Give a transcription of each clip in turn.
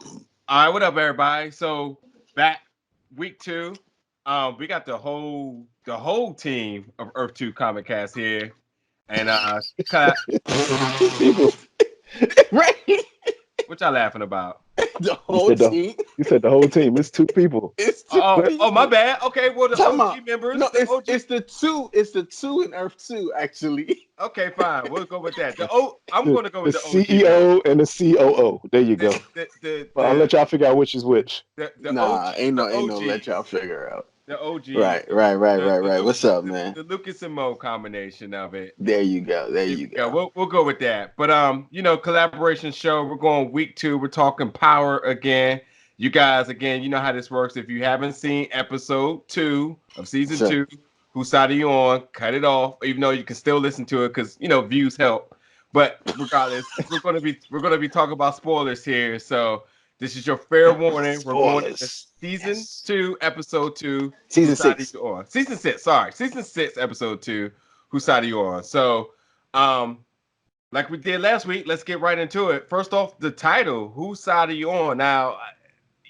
All right, what up, everybody? So back week 2, we got the whole team of Earth 2 Comic Cast here, and People, Right? what y'all laughing about? The you whole said the team. you said the whole team. It's two people. It's two Oh, my people. bad. Okay, well the Come on. OG members, No, the OG. it's the two. It's the two in Earth 2, actually. Okay, fine, we'll go with that. I'm The going to go the with the OG members. CEO and the COO. There you The go. the the Well, I'll the let y'all figure out which is which. the Nah, OG ain't the no let y'all OGs figure out. the OGs Right, right, right, the right, the right. What's Lucas up, man? the Lucas and Mo combination of it. There you go. There There you we go. go. We'll go with that. But collaboration show. We're going week 2. We're talking power again. You guys, again, you know how this works. If you haven't seen episode 2 of season Sure. 2, whose side are you on? Cut it off. Even though you can still listen to it because views help. But regardless, we're gonna be talking about spoilers here. So this is your fair warning. We're going into Spoilers. season Yes. 2, episode 2. Season Whose side are 6. you on? Season 6. Sorry, season 6, episode 2. Whose side are you on? So um, like we did last week, let's get right into it. First off, the title. Whose side are you on? Now,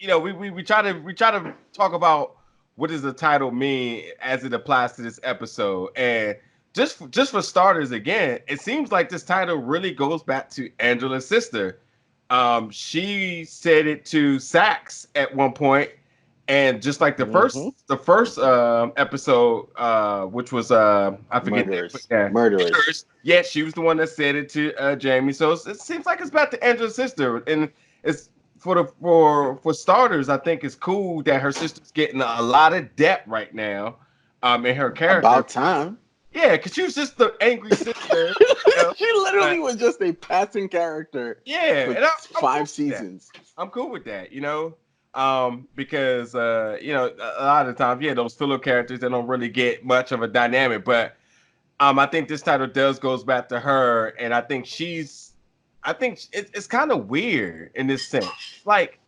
we try to talk about what does the title mean as it applies to this episode. And just for starters, again, it seems like this title really goes back to Angela's sister. She said it to Sax at one point, and just like the Mm-hmm. first episode, which was I forget that, but Murderers. yeah, Murderers. Murderers. Yeah, she was the one that said it to Jamie. So it seems like it's about to Angela's sister, and it's for starters. I think it's cool that her sister's getting a lot of depth right now, in her character. About time. Yeah, because she was just the angry sister, She literally but was just a passing character yeah, for and I'm cool five with that. seasons. I'm cool with that, because a lot of times, yeah, those filler characters they don't really get much of a dynamic, but I think this title does goes back to her, and I think it's kind of weird in this sense, like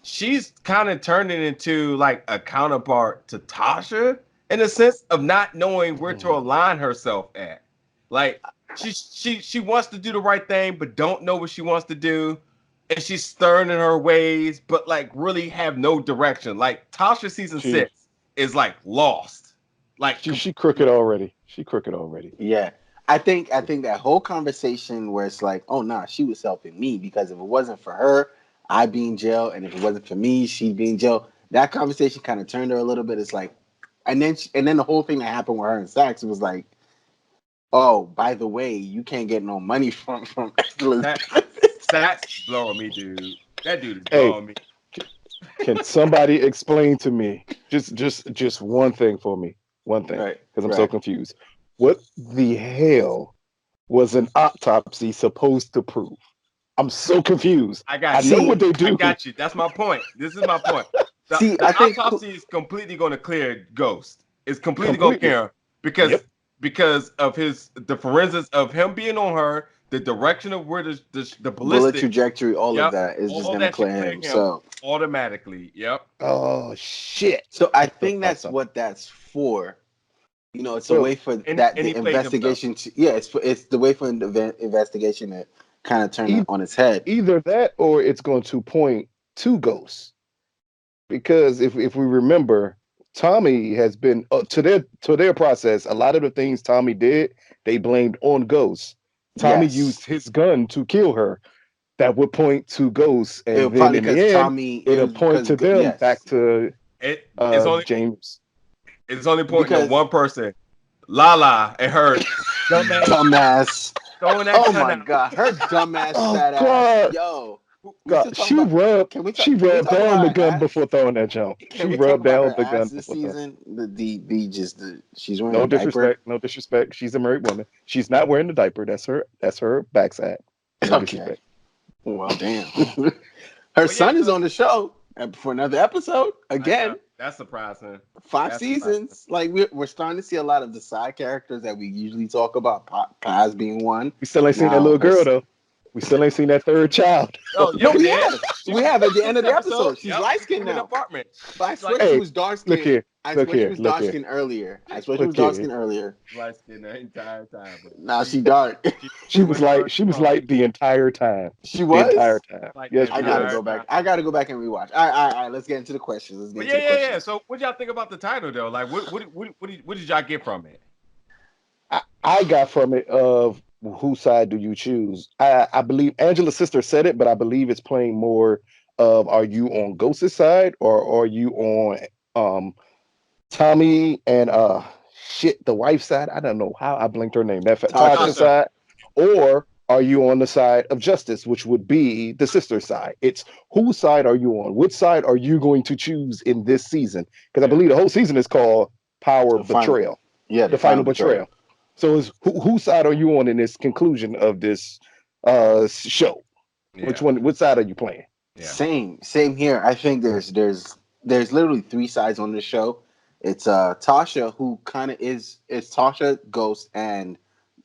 she's kind of turning into like a counterpart to Tasha in the sense of not knowing where to align herself at, like she wants to do the right thing, but don't know what she wants to do, and she's stern in her ways, but like really have no direction. Like Tasha season She 6 is like lost. Like she crooked already. She crooked already. Yeah. I think that whole conversation where it's like, oh nah, she was helping me because if it wasn't for her, I'd be in jail, and if it wasn't for me, she'd be in jail. That conversation kind of turned her a little bit. It's like, and then the whole thing that happened with her and Sax was like, oh, by the way, you can't get no money from that that's blowing me, dude. That dude is Hey, blowing me. can somebody explain to me just one thing for me? One thing, Right, because I'm so right. confused. What the hell was an autopsy supposed to prove? I'm so confused. I I got you. know what See, they I do. got you. That's my point. This is my point. The, see, the I think autopsy is completely going to clear Ghost. It's completely going to Completely. clear him because Yep. because of the forensics of him being on her, the direction of where the bullet ballistic. trajectory, all of Yep, that is just all gonna that should clear clear him. him So, automatically. Yep. Oh shit. so I I feel think about that's something. what that's for. It's a Well, way for And the he played himself. investigation to, yeah, it's the way for the investigation to kind of turn it e- on its head. either that or it's going to point to Ghost. Because if we remember, Tommy has been to their process. A lot of the things Tommy did, they blamed on Ghost. Tommy Yes, used his gun to kill her. That would point to Ghost, it and was then probably in the because end, Tommy, it it'll was point because to them back yes, to It's only James. it's only pointing to because one person, Lala, and her dumbass dumbass. throwing that Oh gun my out. god, her dumbass Oh fat ass. God, Yo, we God, still talking about? Can we she talk? Can we rubbed talk down about the her gun ass? before throwing that jump. Can She we talk rubbed about down her the ass gun this before throwing. season? She's wearing No a diaper. disrespect, no disrespect. She's a married woman. She's not wearing the diaper. That's her backside. No Okay. disrespect. Well, damn. Her But yeah, son is so on the show for another episode I know again. that's surprising. Five That's surprising. seasons. Like we're starting to see a lot of the side characters that we usually talk about. Paz being one. We still ain't seen that Now little her. girl though. We still ain't seen that third child. Oh, yeah, No, we we did. have. She We was have in at the the end sixth of the episode. episode. She's Yep, light she skinned came in the now, apartment. but I She's like, swear she Hey, was dark look skinned. here. I Look swear she here, was look dark here, skinned earlier. I swear she was look dark here. skinned earlier. Light skin the entire time, bro. Now she dark. She was Which one like, she you was on? like the entire time, She the entire was. time. Like the Yes, I she gotta entire was. go back. time. I gotta go back and rewatch. All right. Let's get into the questions. Let's get But into the yeah. questions. So what y'all think about the title though? Like what did y'all get from it? I got from it of whose side do you choose? I believe Angela's sister said it, but I believe it's playing more of are you on Ghost's side or are you on um Tommy and shit the wife's side? I don't know how I blinked her name. That Tasha. Tasha's Tasha. side, or are you on the side of justice, which would be the sister's side? It's whose side are you on? Which side are you going to choose in this season? Because I Yeah. believe the whole season is called Power The final. Betrayal, Yeah, the the final final betrayal. betrayal. So is whose side are you on in this conclusion of this show? Which Yeah. one? Which side are you playing? Yeah. Same here. I think there's literally three sides on this show. It's Tasha who kind of is Tasha, Ghost, and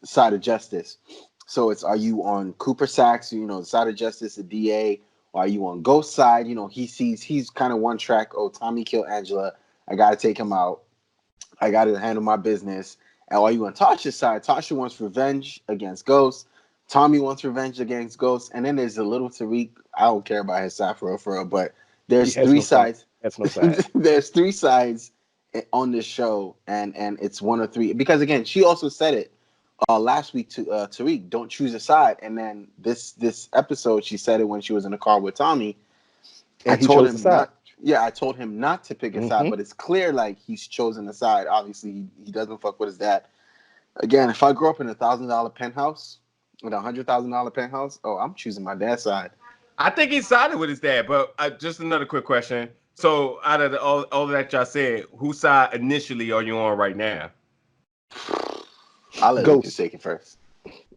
side of justice. So it's are you on Cooper Sacks, the side of justice, the DA, or are you on Ghost side? He's kind of one track. Oh, Tommy killed Angela. I gotta take him out. I gotta handle my business. And are you on Tasha's side? Tasha wants revenge against Ghost. Tommy wants revenge against Ghost. And then there's a little Tariq. I don't care about his side for real, but He there's has three no side. sides. Has no side. There's three sides on this show, and it's one or three. Because again, she also said it last week to Tariq, don't choose a side. And then this episode, she said it when she was in the car with Tommy. I And he told chose the him side. not. Yeah, I told him not to pick a side, Hmm. but it's clear like he's chosen a side. Obviously, he doesn't fuck with his dad. Again, if I grew up in $1,000 penthouse with $100,000 penthouse, oh, I'm choosing my dad's side. I think he sided with his dad, but just another quick question. So out of all that y'all said, whose side initially are you on right now? I'll let Lucas Ghost. take it first.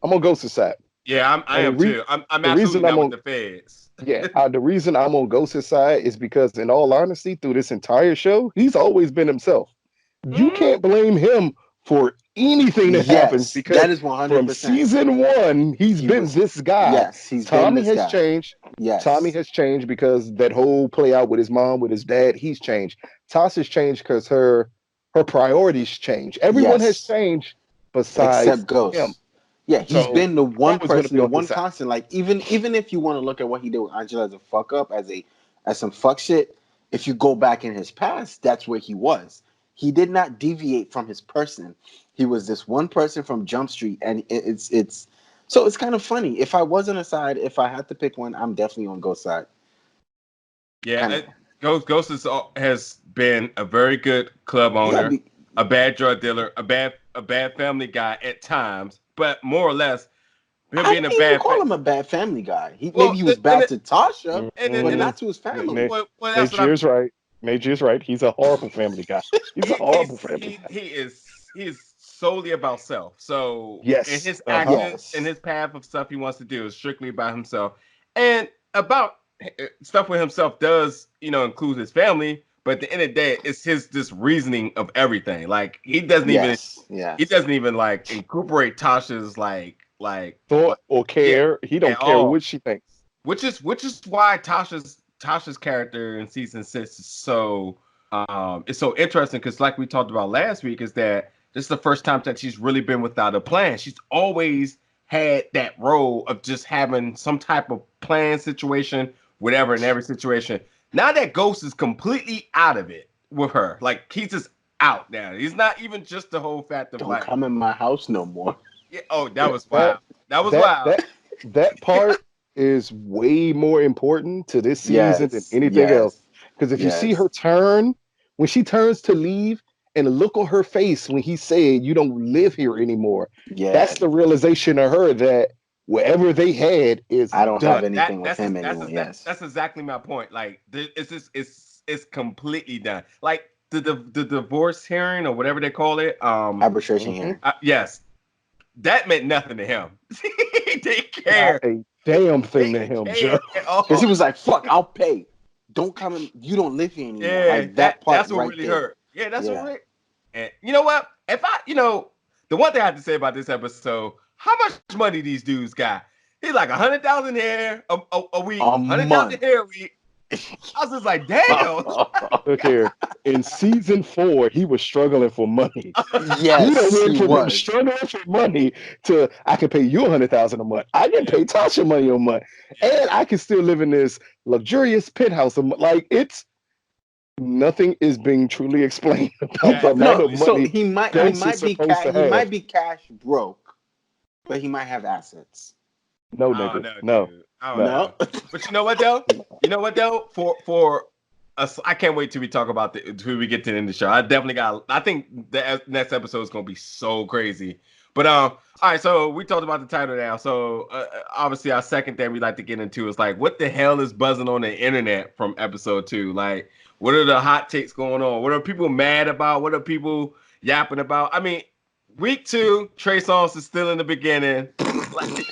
I'm on Ghost's side. Yeah, I And am too. I'm the absolutely reason I'm not with on the feds. yeah, the reason I'm on Ghost's side is because, in all honesty, through this entire show, he's always been himself. You Mm, can't blame him for anything that happens Yes, because that is from 100%. season one, he's He been was, this guy. yes, he's been Tommy this has guy. changed. Tommy Yes, has changed because that whole play out with his mom, with his dad, he's changed. Tasha's changed because her priorities changed. Everyone has yes, changed besides except him. Ghost. Yeah, he's So been the I'm one always going to person, be the on his one side. constant. Like even if you want to look at what he did with Angela as a fuck up, as some fuck shit, if you go back in his past, that's where he was. He did not deviate from his person. He was this one person from Jump Street, and it's so it's kind of funny. If I was on a side, if I had to pick one, I'm definitely on Ghost side. yeah, Kind of, Ghost has been a very good club yeah. owner, a bad drug dealer, a bad family guy at times, but more or less him I being a wouldn't even bad. call him a bad family guy. Maybe Well, he was and bad to Tasha, but and Mm-mm. not to his family. that's what Major I'm. is right. Major is right. He's a horrible family guy. He's a horrible family guy. He is solely about self. So in Yes. his Uh-huh. actions and Yes. his path of stuff he wants to do is strictly about himself, and about stuff with himself does include his family. But at the end of the day, it's his this reasoning of everything. Like Yes. he Yes. doesn't even like incorporate Tasha's like Thought or yeah care. He at don't care all. what she thinks. Which is why Tasha's character in season 6 is so it's so interesting because like we talked about last week is that this is the first time that she's really been without a plan. She's always had that role of just having some type of plan situation, whatever in every situation. Now that Ghost is completely out of it with her, like he's just out now. He's not even just the whole fact of Don't like, come in my house no more. yeah, oh, that That was that wild. That was that wild. that that part is way more important to this season than Yes. anything else. Yes. Because if you see Yes. her turn, when she turns to leave, and look on her face when he said, "You don't live here anymore," that's Yeah. the realization of her that whatever they had is I don't have done. That anything with him anymore. Yes. that's exactly my point. Like it's just it's completely done. Like the divorce hearing or whatever they call it. Arbitration Mhm. hearing. Yes, that meant nothing to him. He didn't Not care. a damn He thing to didn't him, Joe. care at Because he all. was like, fuck, I'll pay. Don't come in. You don't live here anymore. Yeah, Like that part that's what right really there. hurt. Yeah, that's what Yeah. really. And you know what? If I, the one thing I have to say about this episode, how much money these dudes got? He's like 100,000 here a week, A 100,000 month. here a week. I was just like, damn. Look here. In season 4, he was struggling for money. He done Yes, went he from him was. struggling for money to I can pay you 100,000 a month. I can pay Tasha money a month, and I can still live in this luxurious penthouse. Like it's nothing is being truly explained about Yeah, the amount No, of exactly. so money he Ghost is might be supposed to he have. might be cash broke, but he might have assets. No, I don't nigga, know, no, dude. I don't no. No. know. But you know what though? You know what though? For us, I can't wait till we talk about till we get to the end of the show. I definitely got. I think the next episode is gonna be so crazy. But all right. So we talked about the title now. So obviously, our second thing we like to get into is like, what the hell is buzzing on the internet from episode 2? Like, what are the hot takes going on? What are people mad about? What are people yapping about? I mean, week 2, Trey Songz is still in the beginning. Like,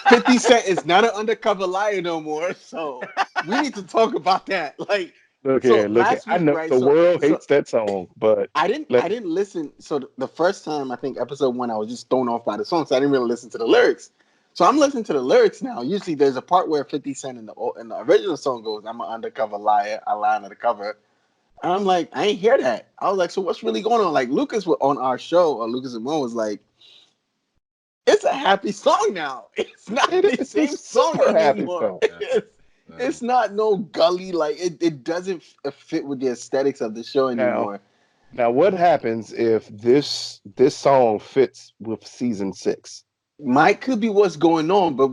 50 Cent is not an undercover liar no more. So we need to talk about that. Like, Look so here, look here. last I week, know right? the world hates that song, but I didn't listen. So the first time, I think episode 1, I was just thrown off by the song, so I didn't really listen to the lyrics. So I'm listening to the lyrics now. Usually there's a part where 50 Cent in the original song goes, "I'm an undercover liar, I lie under the cover." And I'm like, I ain't hear that. I was like, so what's really going on? Like Lucas was on our show, or Lucas and Mo was like, it's a happy song now. It's not it the is a same song super happy anymore. song. It's not no gully. Like it doesn't fit with the aesthetics of the show Now, anymore. now, what happens if this song fits with season 6? Might could be what's going on, but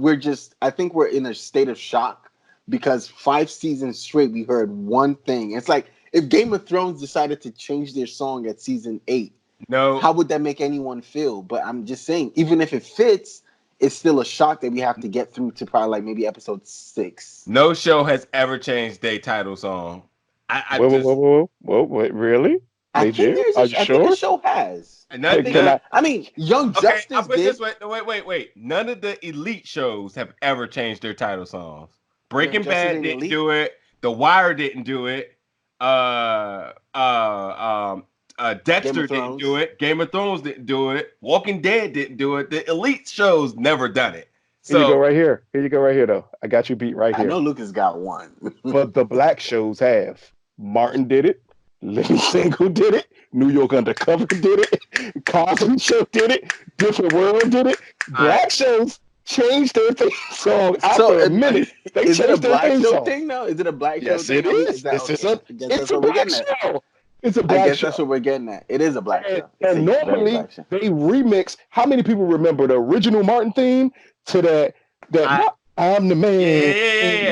I think we're in a state of shock because 5 seasons straight we heard one thing. It's like if Game of Thrones decided to change their song at season 8, no, how would that make anyone feel? But I'm just saying, even if it fits, it's still a shock that we have to get through to probably like maybe episode 6. no show has ever changed their title song. I Whoa, whoa, whoa, just whoa, whoa, wait, really? I They think did? Are you I think a sure? show has. I none, think Can none. I? I mean, Young Okay, I'll Justice put it this did. way. Wait. None of the elite shows have ever changed their title songs. Young Breaking Justice Bad ain't didn't elite. do it. The Wire didn't do it. Uh, uh, um, Game of Dexter didn't do Thrones. it. Game of Thrones didn't do it. Walking Dead didn't do it. The elite shows never done it. Here you go So right here. Here you go right here, though. I got you beat right I know here. Lucas got one. But the black shows have. Martin did it. Living Single did it. New York Undercover did it. Cosby Show did it. Different World did it. I Black shows changed their theme song So after a minute. They is it a changed their black thing show song. thing now? Is it a black show Yes, thing? it Are we? Is is. that It's just okay? a I guess it's that's a what we're black getting at. show. It's a I black guess show. that's what we're getting at. It is a black And, show. It's and a very normally black show. they remix. How many people remember the original Martin theme to that I what I'm the man.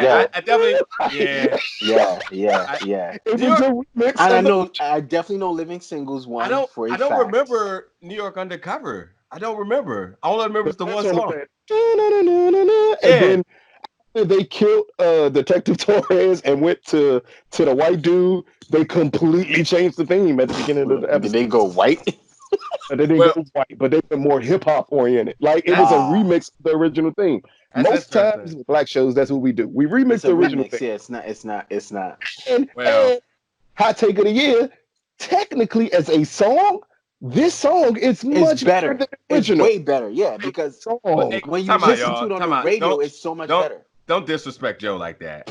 Yeah, I definitely yeah. I It New was York a remix and of the I definitely know Living Singles one for a I don't fact. remember New York Undercover. I don't remember. All I remember the is the first one one was song. that "Da-na-na-na-na-na," and Yeah. then they killed Detective Torres and went to the white dude. They completely changed the theme at the beginning of the Did episode. they go white? They didn't Well, go white, but they were more hip hop oriented. Like it was a that's Ah, remix of the original theme. that's Most interesting. times with black shows, that's what we do. We remix it's a the original remix. thing. Yeah, it's not. It's not. It's not. Well, And hot take of the year, technically as a song, this song is It's much better better. than the It's original way better. Yeah, because well, song. hey, when you time out, listen to y'all. it on Time the out. radio, it's so much Don't better. don't disrespect Joe like that.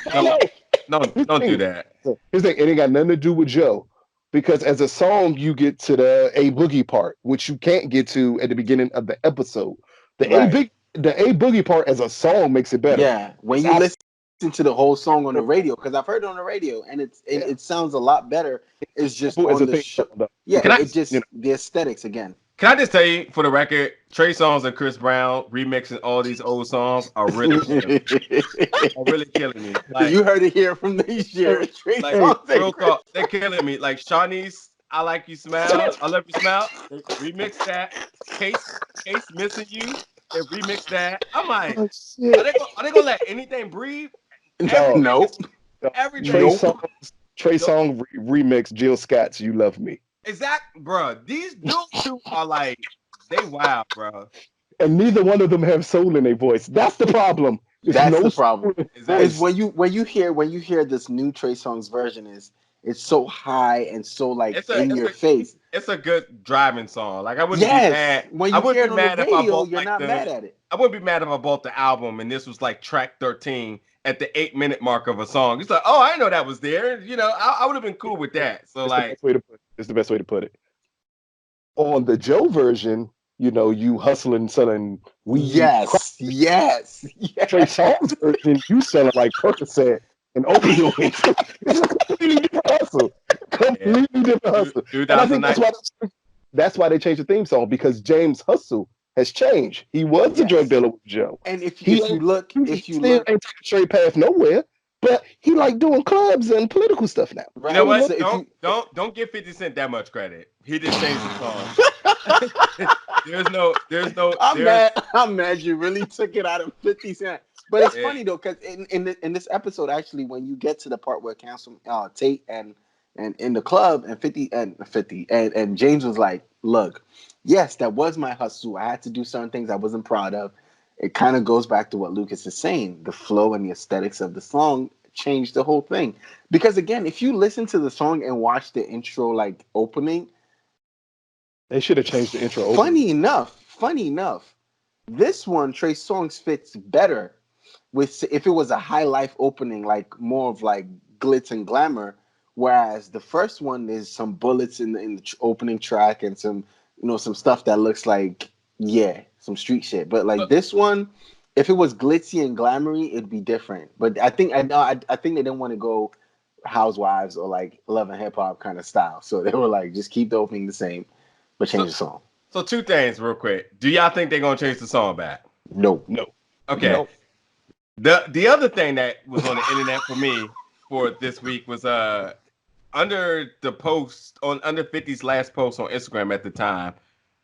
I Don't know. His don't do thing, that. his thing, it ain't got nothing to do with Joe. Because as a song, you get to the A Boogie part, which you can't get to at the beginning of the episode. Right. The A Boogie part as a song makes it better. Yeah. When It's you absolutely listen to the whole song on the radio, because I've heard it on the radio, and yeah. it sounds a lot better. It's just As on a the thing show. song though, Yeah, Can I it just the aesthetics again. can I just tell you for the record, Trey Songz and Chris Brown remixing all these old songs are really killing me. Are really killing me. You heard it here from this year. Trey hey, Songz and Real Chris. talk, they're killing me. Like Shawnee's "I Like You Smile," "I Love You Smile." They remix that. Case missing you. They remix that. I'm like, oh shit, are they gonna let anything breathe? dog, Everything Nope. is everything Trey is Nope. Songz, Trey no, Songz remix Jill Scott's "You Love Me," exact, bro. These two are like they wild, bro. and neither one of them have soul in their voice. That's the problem. There's That's no the soul problem. in their Exactly. Is voice. when you hear this new Trey Songz version is it's so high and so like It's a in it's your a face. it's a good driving song. Like I wouldn't be Yes. mad. When I you wouldn't hear be it on the mad if I radio, bought you're like not mad the. at it. I wouldn't be mad if I bought the album and this was like track 13 at the 8-minute mark of a song. It's like, oh, I know that was there. I would have been cool with that. So It's the like, best way to put it. It's the best way to put it. On the Joe version, you hustling, selling weed, crack. Yes. Trey Songz version, you selling like Percocet and opioids. It's a completely different hustle. yeah, Completely different hustle. And I think 2009. that's why they changed the theme song, because James Hustle has changed. He was a drug Yes. dealer with Joe. And He he if you still look, ain't taking a straight path nowhere, but he like doing clubs and political stuff now. You know right. So what? So if you Don't give 50 Cent that much credit. He just changed the song. I'm mad you really took it out of 50 Cent. But it's Yeah. funny though, because in this episode, actually, when you get to the part where Council Tate and in the club and 50 and James was like, look, yes, that was my hustle. I had to do certain things I wasn't proud of. It kind of goes back to what Lucas is saying. The flow and the aesthetics of the song changed the whole thing. Because again, if you listen to the song and watch the intro like opening, they should have changed the intro opening. funny enough, this one Trey Songz fits better with if it was a high life opening, like more of like glitz and glamour. Whereas the first one is some bullets in the opening track and some some stuff that looks like some street shit. But like this one, if it was glitzy and glamoury, it'd be different. But I think they didn't want to go Housewives or like Love and Hip Hop kind of style, so they were like, just keep the opening the same, but change So the song. so two things real quick. Do y'all think they're gonna change the song back? No. No, Okay. no. The other thing that was on the internet for me for this week was under the post on under 50's last post on Instagram at the time,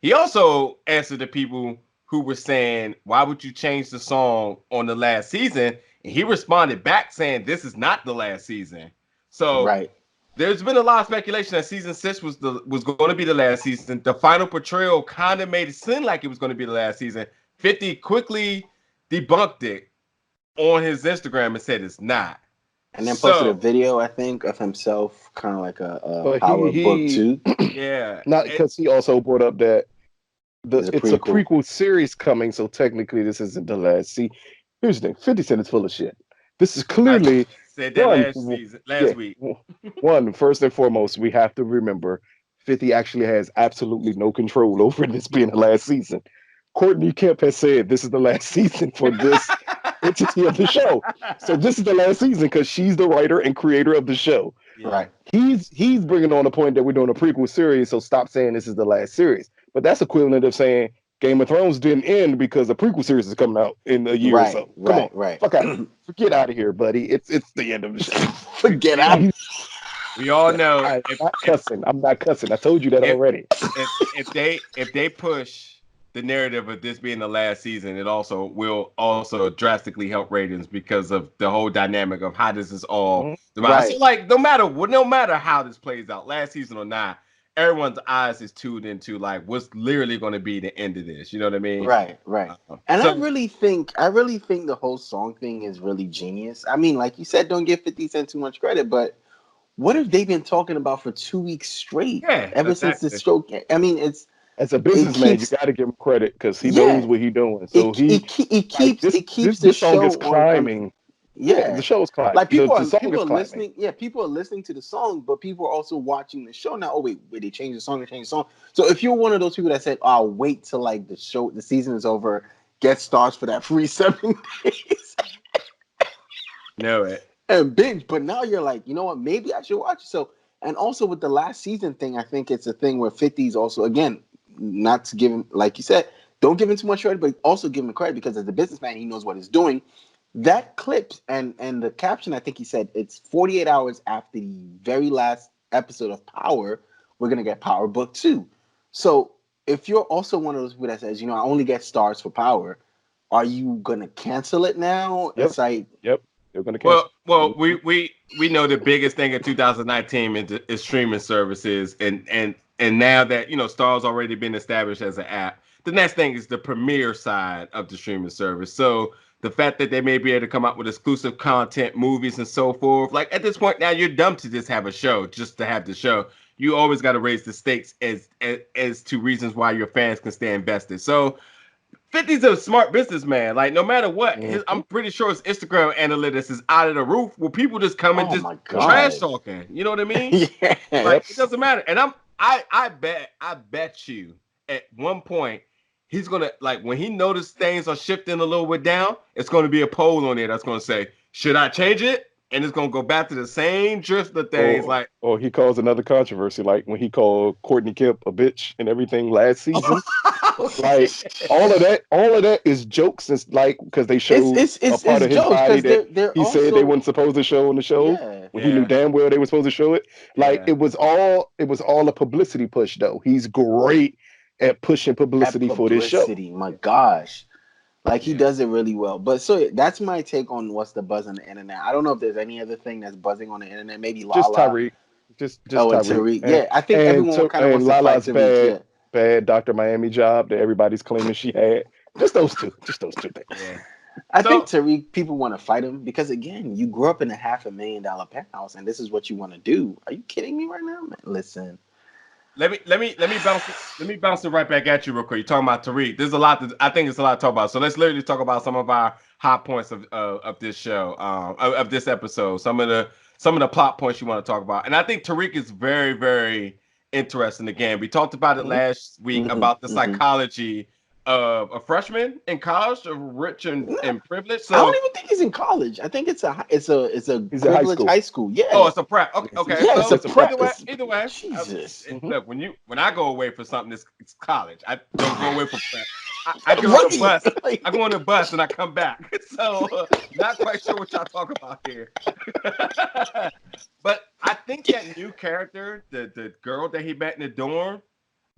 he also answered the people who were saying, why would you change the song on the last season? And he responded back saying, this is not the last season. So Right. there's been a lot of speculation that season 6 was going to be the last season. The final portrayal kind of made it seem like it was going to be the last season. 50 quickly debunked it on his Instagram and said it's not. And then posted a So video, I think, of himself, kind of like a But power book too. yeah, not because he also brought up that There's a it's a prequel. prequel series coming, so technically this isn't the last. See, here's the thing: 50 Cent is full of shit. This is I clearly said that one. last Yeah, week. one. First and foremost, we have to remember 50 actually has absolutely no control over this being the last season. Courtney Kemp has said this is the last season for this entity of the show. So this is the last season because she's the writer and creator of the show. Yeah. Right. He's bringing on the point that we're doing a prequel series, so stop saying this is the last series. But that's equivalent of saying Game of Thrones didn't end because the prequel series is coming out in a year or Right. so. Come on, Right. fuck out, forget out of here, buddy. It's the end of the show. Forget We out. we all know I'm not cussing. I'm not cussing. I told you that if already. if they push the narrative of this being the last season, it also will also drastically help ratings because of the whole dynamic of how this is all Mhm. divided. So Right. like no matter how this plays out, last season or not, everyone's eyes is tuned into like what's literally going to be the end of this. You know what I mean? Right. And I So really think the whole song thing is really genius. I mean, like you said, don't give 50 Cent too much credit, but what have they been talking about for 2 weeks straight? yeah, Ever since the exactly. stroke. I mean, As a it businessman, you keeps got to give him credit because he knows yeah, what he's doing. So he it like keeps it keeps the this song is show on. climbing. Yeah, the Yeah, show is climbing. like The song people is are climbing. listening. Yeah, people are listening to the song, but people are also watching the show now. Oh wait, they changed the song. They changed the song. So if you're one of those people that said, "Oh, I'll wait till like the season is over, get stars for that free 7 days Know it. and binge," but now you're like, you know what? Maybe I should watch it. So, and also with the last season thing, I think it's a thing where 50's also, again, not to give him, like you said, don't give him too much credit, but also give him credit because as a businessman, he knows what he's doing. That clip and the caption, I think he said it's 48 hours after the very last episode of Power, we're gonna get Power Book 2. So if you're also one of those people that says, I only get stars for Power, are you gonna cancel it now? Yep, It's like, yep. They're gonna cancel. Well, we know the biggest thing in 2019 is streaming services, and now that Star's already been established as an app, the next thing is the premiere side of the streaming service. So the fact that they may be able to come out with exclusive content, movies, and so forth, like at this point now, you're dumb to just have a show, just to have the show. You always got to raise the stakes as to reasons why your fans can stay invested. So 50's a smart businessman. Like no matter what, Mhm. I'm pretty sure his Instagram analytics is out of the roof. Where people just come and Oh just my trash god. talking. You know what I mean? Like Yes. Yep. it doesn't matter. And I bet you at one point he's gonna like when he notices things are shifting a little bit down, it's gonna be a poll on there that's gonna say, should I change it? And it's gonna go back to the same drift of things. Or Like, or he caused another controversy, like when he called Courtney Kemp a bitch and everything last season. oh Like shit. all of that is jokes. It's like because they showed a part It's of his jokes body because that they're he said they also weren't supposed to show on the show yeah when he knew Yeah, damn well they were supposed to show it. Like yeah, it was all a publicity push though. He's great at pushing at publicity for this show. publicity. My gosh. Like he yeah. does it really well. But so that's my take on what's the buzz on the internet. I don't know if there's any other thing that's buzzing on the internet. Maybe Just Lala. Tyreek, just Oh, and Tyreek, Tariq. Yeah, I think everyone kind of and wants to fight Lala's Tariq. Yeah. bad Dr. Miami job that everybody's claiming she had. Just those two things. Yeah. I think So Tariq, people want to fight him because again, you grew up in a $500,000 penthouse, and this is what you want to do. Are you kidding me right now, man? Listen, let me bounce it right back at you real quick. You're talking about Tariq. There's a lot that I think it's a lot to talk about. So let's literally talk about some of our hot points of this show, of this episode. Some of the plot points you want to talk about. And I think Tariq is very, very interesting again. We talked about it Mhm. last week hmm about the hmm psychology of a freshman in college, of rich and privileged. I don't So even think he's in college. I think it's a He's in high privileged school. high school. oh, Yeah, it's a prep. Okay, okay. yeah, it's a So It's a prep prep. school. Jesus. Mhm. look when I go away for something, it's college. I don't go away for prep. I get on the Right. bus. I Like, go on the bus and I come back. So not quite sure what y'all talk about here. But I think that new character, the girl that he met in the dorm,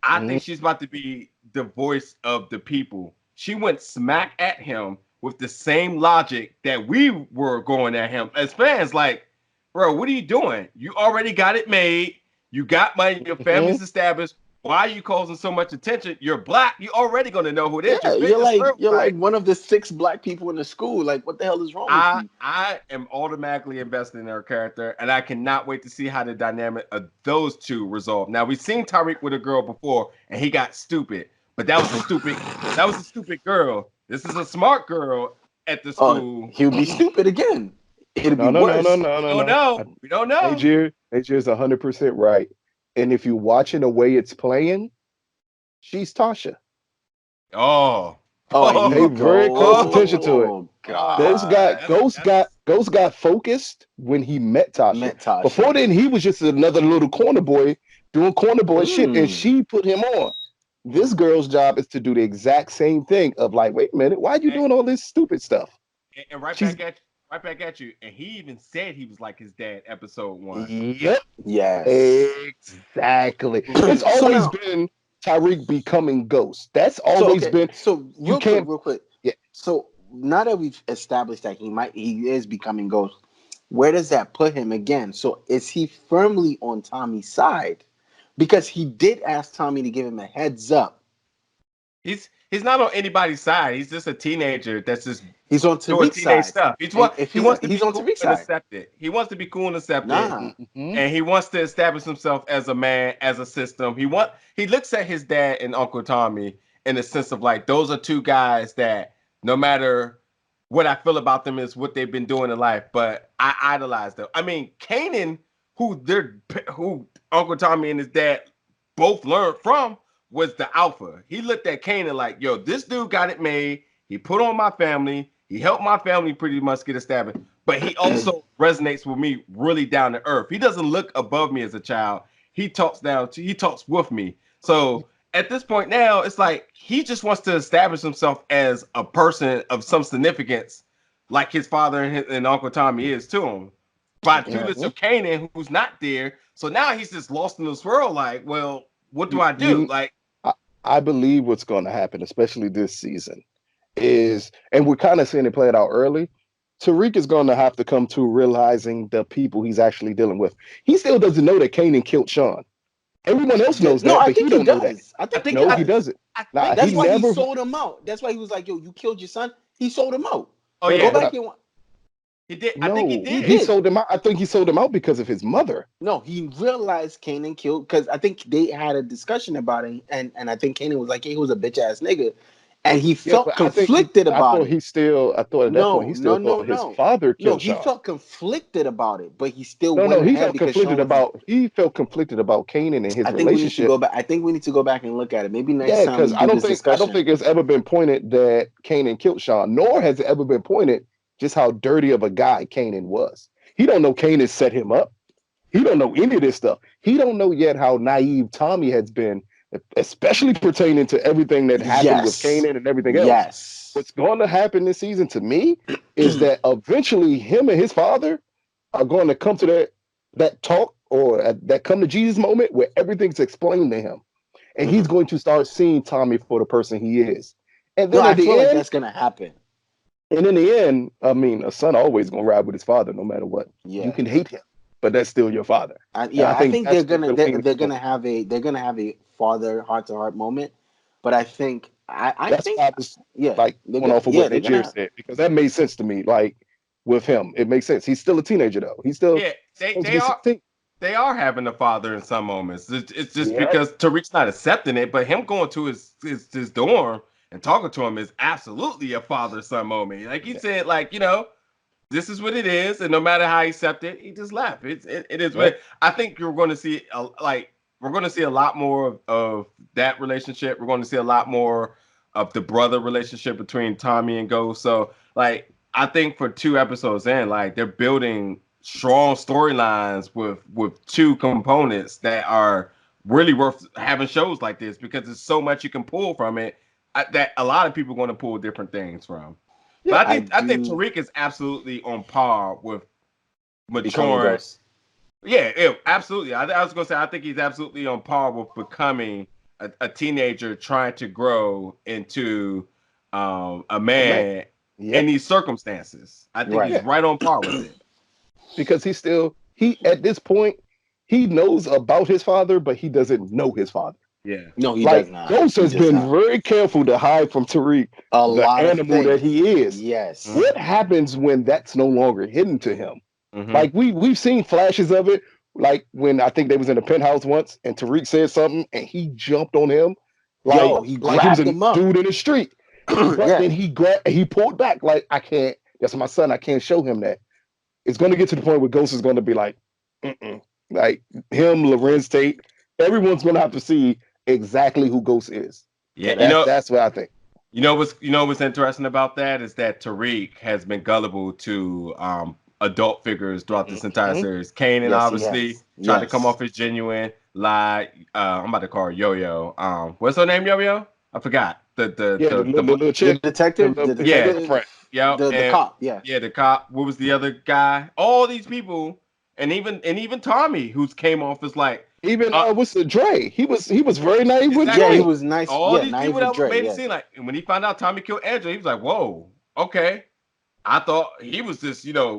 I Mhm. think she's about to be the voice of the people. She went smack at him with the same logic that we were going at him as fans. Like, bro, what are you doing? You already got it made. You got money. Your Mhm. family's established. Why are you causing so much attention? You're black. You're already gonna know who it is. You're yeah, fitting the you're like stereotype. one of the 6 black people in the school. Like, what the hell is wrong with you? I am automatically invested in her character, and I cannot wait to see how the dynamic of those two resolve. Now we've seen Tyreek with a girl before, and he got stupid, but that was a stupid girl. This is a smart girl at the Oh, school. he'll be stupid again. It'll be No, no, no, no, worse. no, We no, don't no. know. We don't know. Ajir is 100% right. And if you're watching the way it's playing, she's Tasha. Oh, Oh, and Pay he's oh, very close attention to it. oh that's Ghost god, got that's Ghost that's got Ghost got focused when he met Tasha. met Tasha. Before then, he was just another little corner boy doing corner boy shit, and Mm. she put him on. This girl's job is to do the exact same thing of like, wait a minute, why are you and, doing all this stupid stuff? and She's right back at you. And he even said he was like his dad, episode one. Yep, Yes. exactly. It's Boom. So always now, been Tyreek becoming Ghost. That's so always okay, been. so You can't. real quick. Yeah, So now that we've established that he is becoming Ghost, where does that put him again? So is he firmly on Tommy's side? Because he did ask Tommy to give him a heads up. He's not on anybody's side. He's just a teenager that's just He's on doing Tariq's teenage side. stuff. And if He wants to he's be on cool Tariq's and side. accepted. He wants to be cool and accepted, Nah. mhm. and he wants to establish himself as a man, as a system. He looks at his dad and Uncle Tommy in the sense of like those are two guys that no matter what I feel about them is what they've been doing in life, but I idolize them. I mean, Kanan, who Uncle Tommy and his dad both learned from, was the alpha. He looked at Kanan like, yo, this dude got it made. He put on my family. He helped my family pretty much get established. But he also resonates with me really down to earth. He doesn't look above me as a child. He talks with me. So at this point now, it's like he just wants to establish himself as a person of some significance, like his father and Uncle Tommy is to him. By tutelage Mhm. of Kanan, who's not there. So now he's just lost in this world. Like, well, what do You, I do? you, Like, I, I believe what's going to happen, especially this season, is, and we're kind of seeing it play it out early. Tariq is going to have to come to realizing the people he's actually dealing with. He still doesn't know that Kanan killed Sean. Everyone else knows No, that, I but he think he don't know that. does. I I think he think No, I, he does. doesn't. I Nah, think he That's he. why he never. sold him out. That's why he was like, "Yo, you killed your son." He sold him out. Oh But Go yeah, but back and he did. I think he no, he did. he did. sold him out. I think he sold him out because of his mother. No, he realized Kanan killed because I think they had a discussion about it, and I think Kanan was like, "Hey, he was a bitch ass nigga," and he Yeah, felt but I think he. conflicted I about thought it. he still. I thought at that point No, he no, still no, thought his no. father No, killed he Sean. felt conflicted about it, but he still No, went no, he ahead felt because Sean conflicted was his. about. He felt conflicted about Kanan and his I think we need to go relationship. back. I think we need to go back and look at it. Maybe next Yeah, time we because do this I don't discussion. think it's ever been pointed that Kanan killed Sean, nor has it ever been pointed just how dirty of a guy Kanan was. He don't know Kanan set him up. He don't know any of this stuff. He don't know yet how naive Tommy has been, especially pertaining to everything that happened with Yes, Kanan and everything else. yes. What's going to happen this season to me is that eventually him and his father are going to come to that talk or that come to Jesus moment where everything's explained to him, and he's Mhm. going to start seeing Tommy for the person he is. And No, then I at feel the like end, that's gonna happen. and in the end, I mean, a son always gonna ride with his father no matter what. You Yeah, can hate him, but that's still your father. And I I think think that's what the lean they're is going. gonna have a father heart to heart moment, but I That's think why I was yeah like going off of what they're gonna Najir have, said because that made sense to me. Like with him, it makes sense. He's still a teenager though. He's still Yeah, supposed to they be are 16. they are having a father in some moments. It's just Yep. because Tariq's not accepting it, but him going to his dorm and talking to him is absolutely a father son moment. Like he said, like this is what it is, and no matter how he accepted it, he just left. It is Yep. what I think you're going to see. We're going to see a lot more of that relationship. We're going to see a lot more of the brother relationship between Tommy and Ghost. So like I think for 2 episodes in, like they're building strong storylines with two components that are really worth having shows like this because there's so much you can pull from it that a lot of people are going to pull different things from. Yeah. But I I think do Tariq is absolutely on par with becoming maturing. Ghost. Yeah, absolutely. I was gonna say I think he's absolutely on par with becoming a teenager trying to grow into a A man. man in Yep. these circumstances. I think he's Right. Yeah. right on par with it. Because he at this point he knows about his father, but he doesn't know his father. Yeah. No, he does Like not. Ghost He has does been not. very careful to hide from Tariq A the lot of animal that things. he is. Yes. Mm-hmm. What happens when that's no longer hidden to him? Mm-hmm. Like we've seen flashes of it, like when I think they was in the penthouse once and Tariq said something and he jumped on him Yo, he like he was grabbed a him up. dude in the street. But Yeah. then he pulled back like I can't. That's my son. I can't show him that. It's going to get to the point where Ghost is going to be like, mm-mm. Like him, Lorenz Tate, everyone's going to have to see exactly who Ghost is, Yeah, and that's what I think. what's interesting about that is that Tariq has been gullible to adult figures throughout this entire Mhm. series. Kanan Yes, he obviously has. tried to come Yes. off as genuine, lie. I'm about to call her Yo Yo. What's her name? Yo Yo? I forgot. Yeah, the little The chick, detective, his yeah, girlfriend. the and cop. Yeah. yeah, the cop. What was the other guy? All these people, and even Tommy, who's came off as like, Even uh, what's the Dre? He was very naive with Yeah, he exactly. Dre. was nice. All Yeah, these naive people with that Dre. made it Yes. seem like, and when he found out Tommy killed Angela, he was like, "Whoa, okay." I thought he was just clean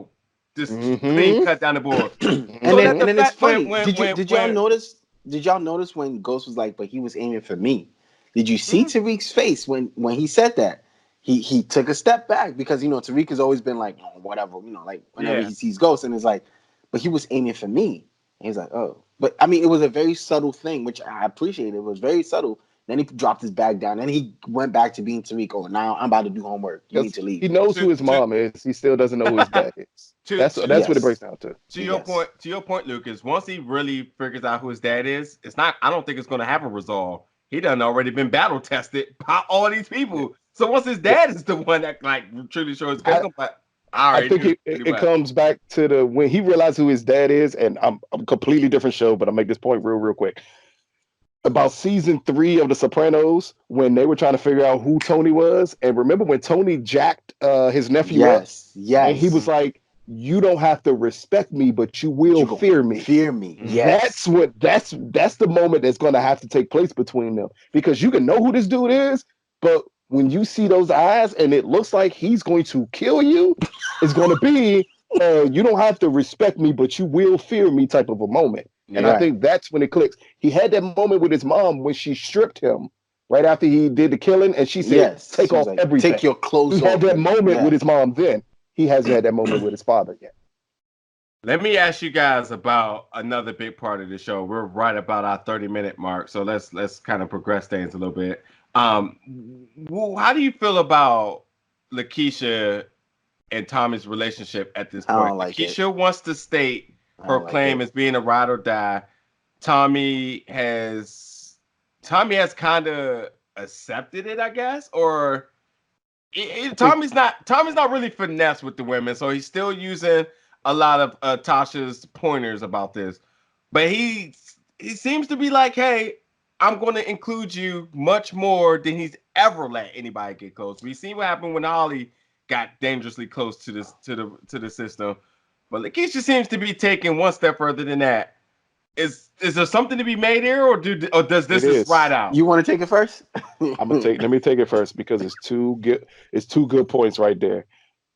Mm-hmm. cut down the board. So that Mm-hmm. the And then it's fact funny. Did y'all when notice? Did y'all notice when Ghost was like, "But he was aiming for me"? Did you see mhm, Tariq's face when he said that? He took a step back because Tariq has always been like, oh, whatever, like whenever yeah, he sees Ghost, and it's like, but he was aiming for me. And he's like, oh, but I mean, it was a very subtle thing, which I appreciated. It was very subtle. Then he dropped his bag down, and he went back to being Tariq. Oh, now I'm about to do homework. You need Because to leave. he knows to who his to mom is. He still doesn't know who his dad is. to That's what it breaks Yes, down to. yes. to your point, Lucas. Once he really figures out who his dad is, it's not. I don't think it's going to have a resolve. He done already been battle tested by all these Yeah. people. So once his Yeah. dad is the one that like truly shows his I, character, but I I already think knew it, pretty it much. comes back to the when he realized who his dad is, and I'm completely different show, but I'll make this point real quick. About season 3 of The Sopranos, when they were trying to figure out who Tony was, and remember when Tony jacked his nephew up, Yes, and he yes. was Mhm, like, "You don't have to respect me, but you But will you go fear me." fear me. mhm. That's Yes. what that's the moment that's going to have to take place between them because you can know who this dude is, but when you see those eyes and it looks like he's going to kill you, it's going to be you don't have to respect me, but you will fear me type of a moment. And I Yeah, Right. think that's when it clicks. He had that moment with his mom when she stripped him right after he did the killing, and she said, Yes. "Take She was off like, take everything." your He clothes had off. that moment with Yeah. his mom then. He hasn't had that moment with his father yet. let me ask you guys about another big part of the show. We're right about our 30-minute mark, so let's kind of progress things a little bit. How do you feel about LaKeisha and Tommy's relationship at this I point? don't like it. LaKeisha wants to state I her don't like claim it. as being a ride or die. Tommy has kind of accepted it, I guess, or I think Tommy's not really finesse with the women, so he's still using a lot of Tasha's pointers about this. But he seems to be like, hey, I'm going to include you much more than he's ever let anybody get close. We see what happened when Holly got dangerously close to this to the system, but Lakeisha seems to be taking one step further than that. Is there something to be made here, or does it this just ride is. out? You want to take it first? Let me take it first because it's two good points right there.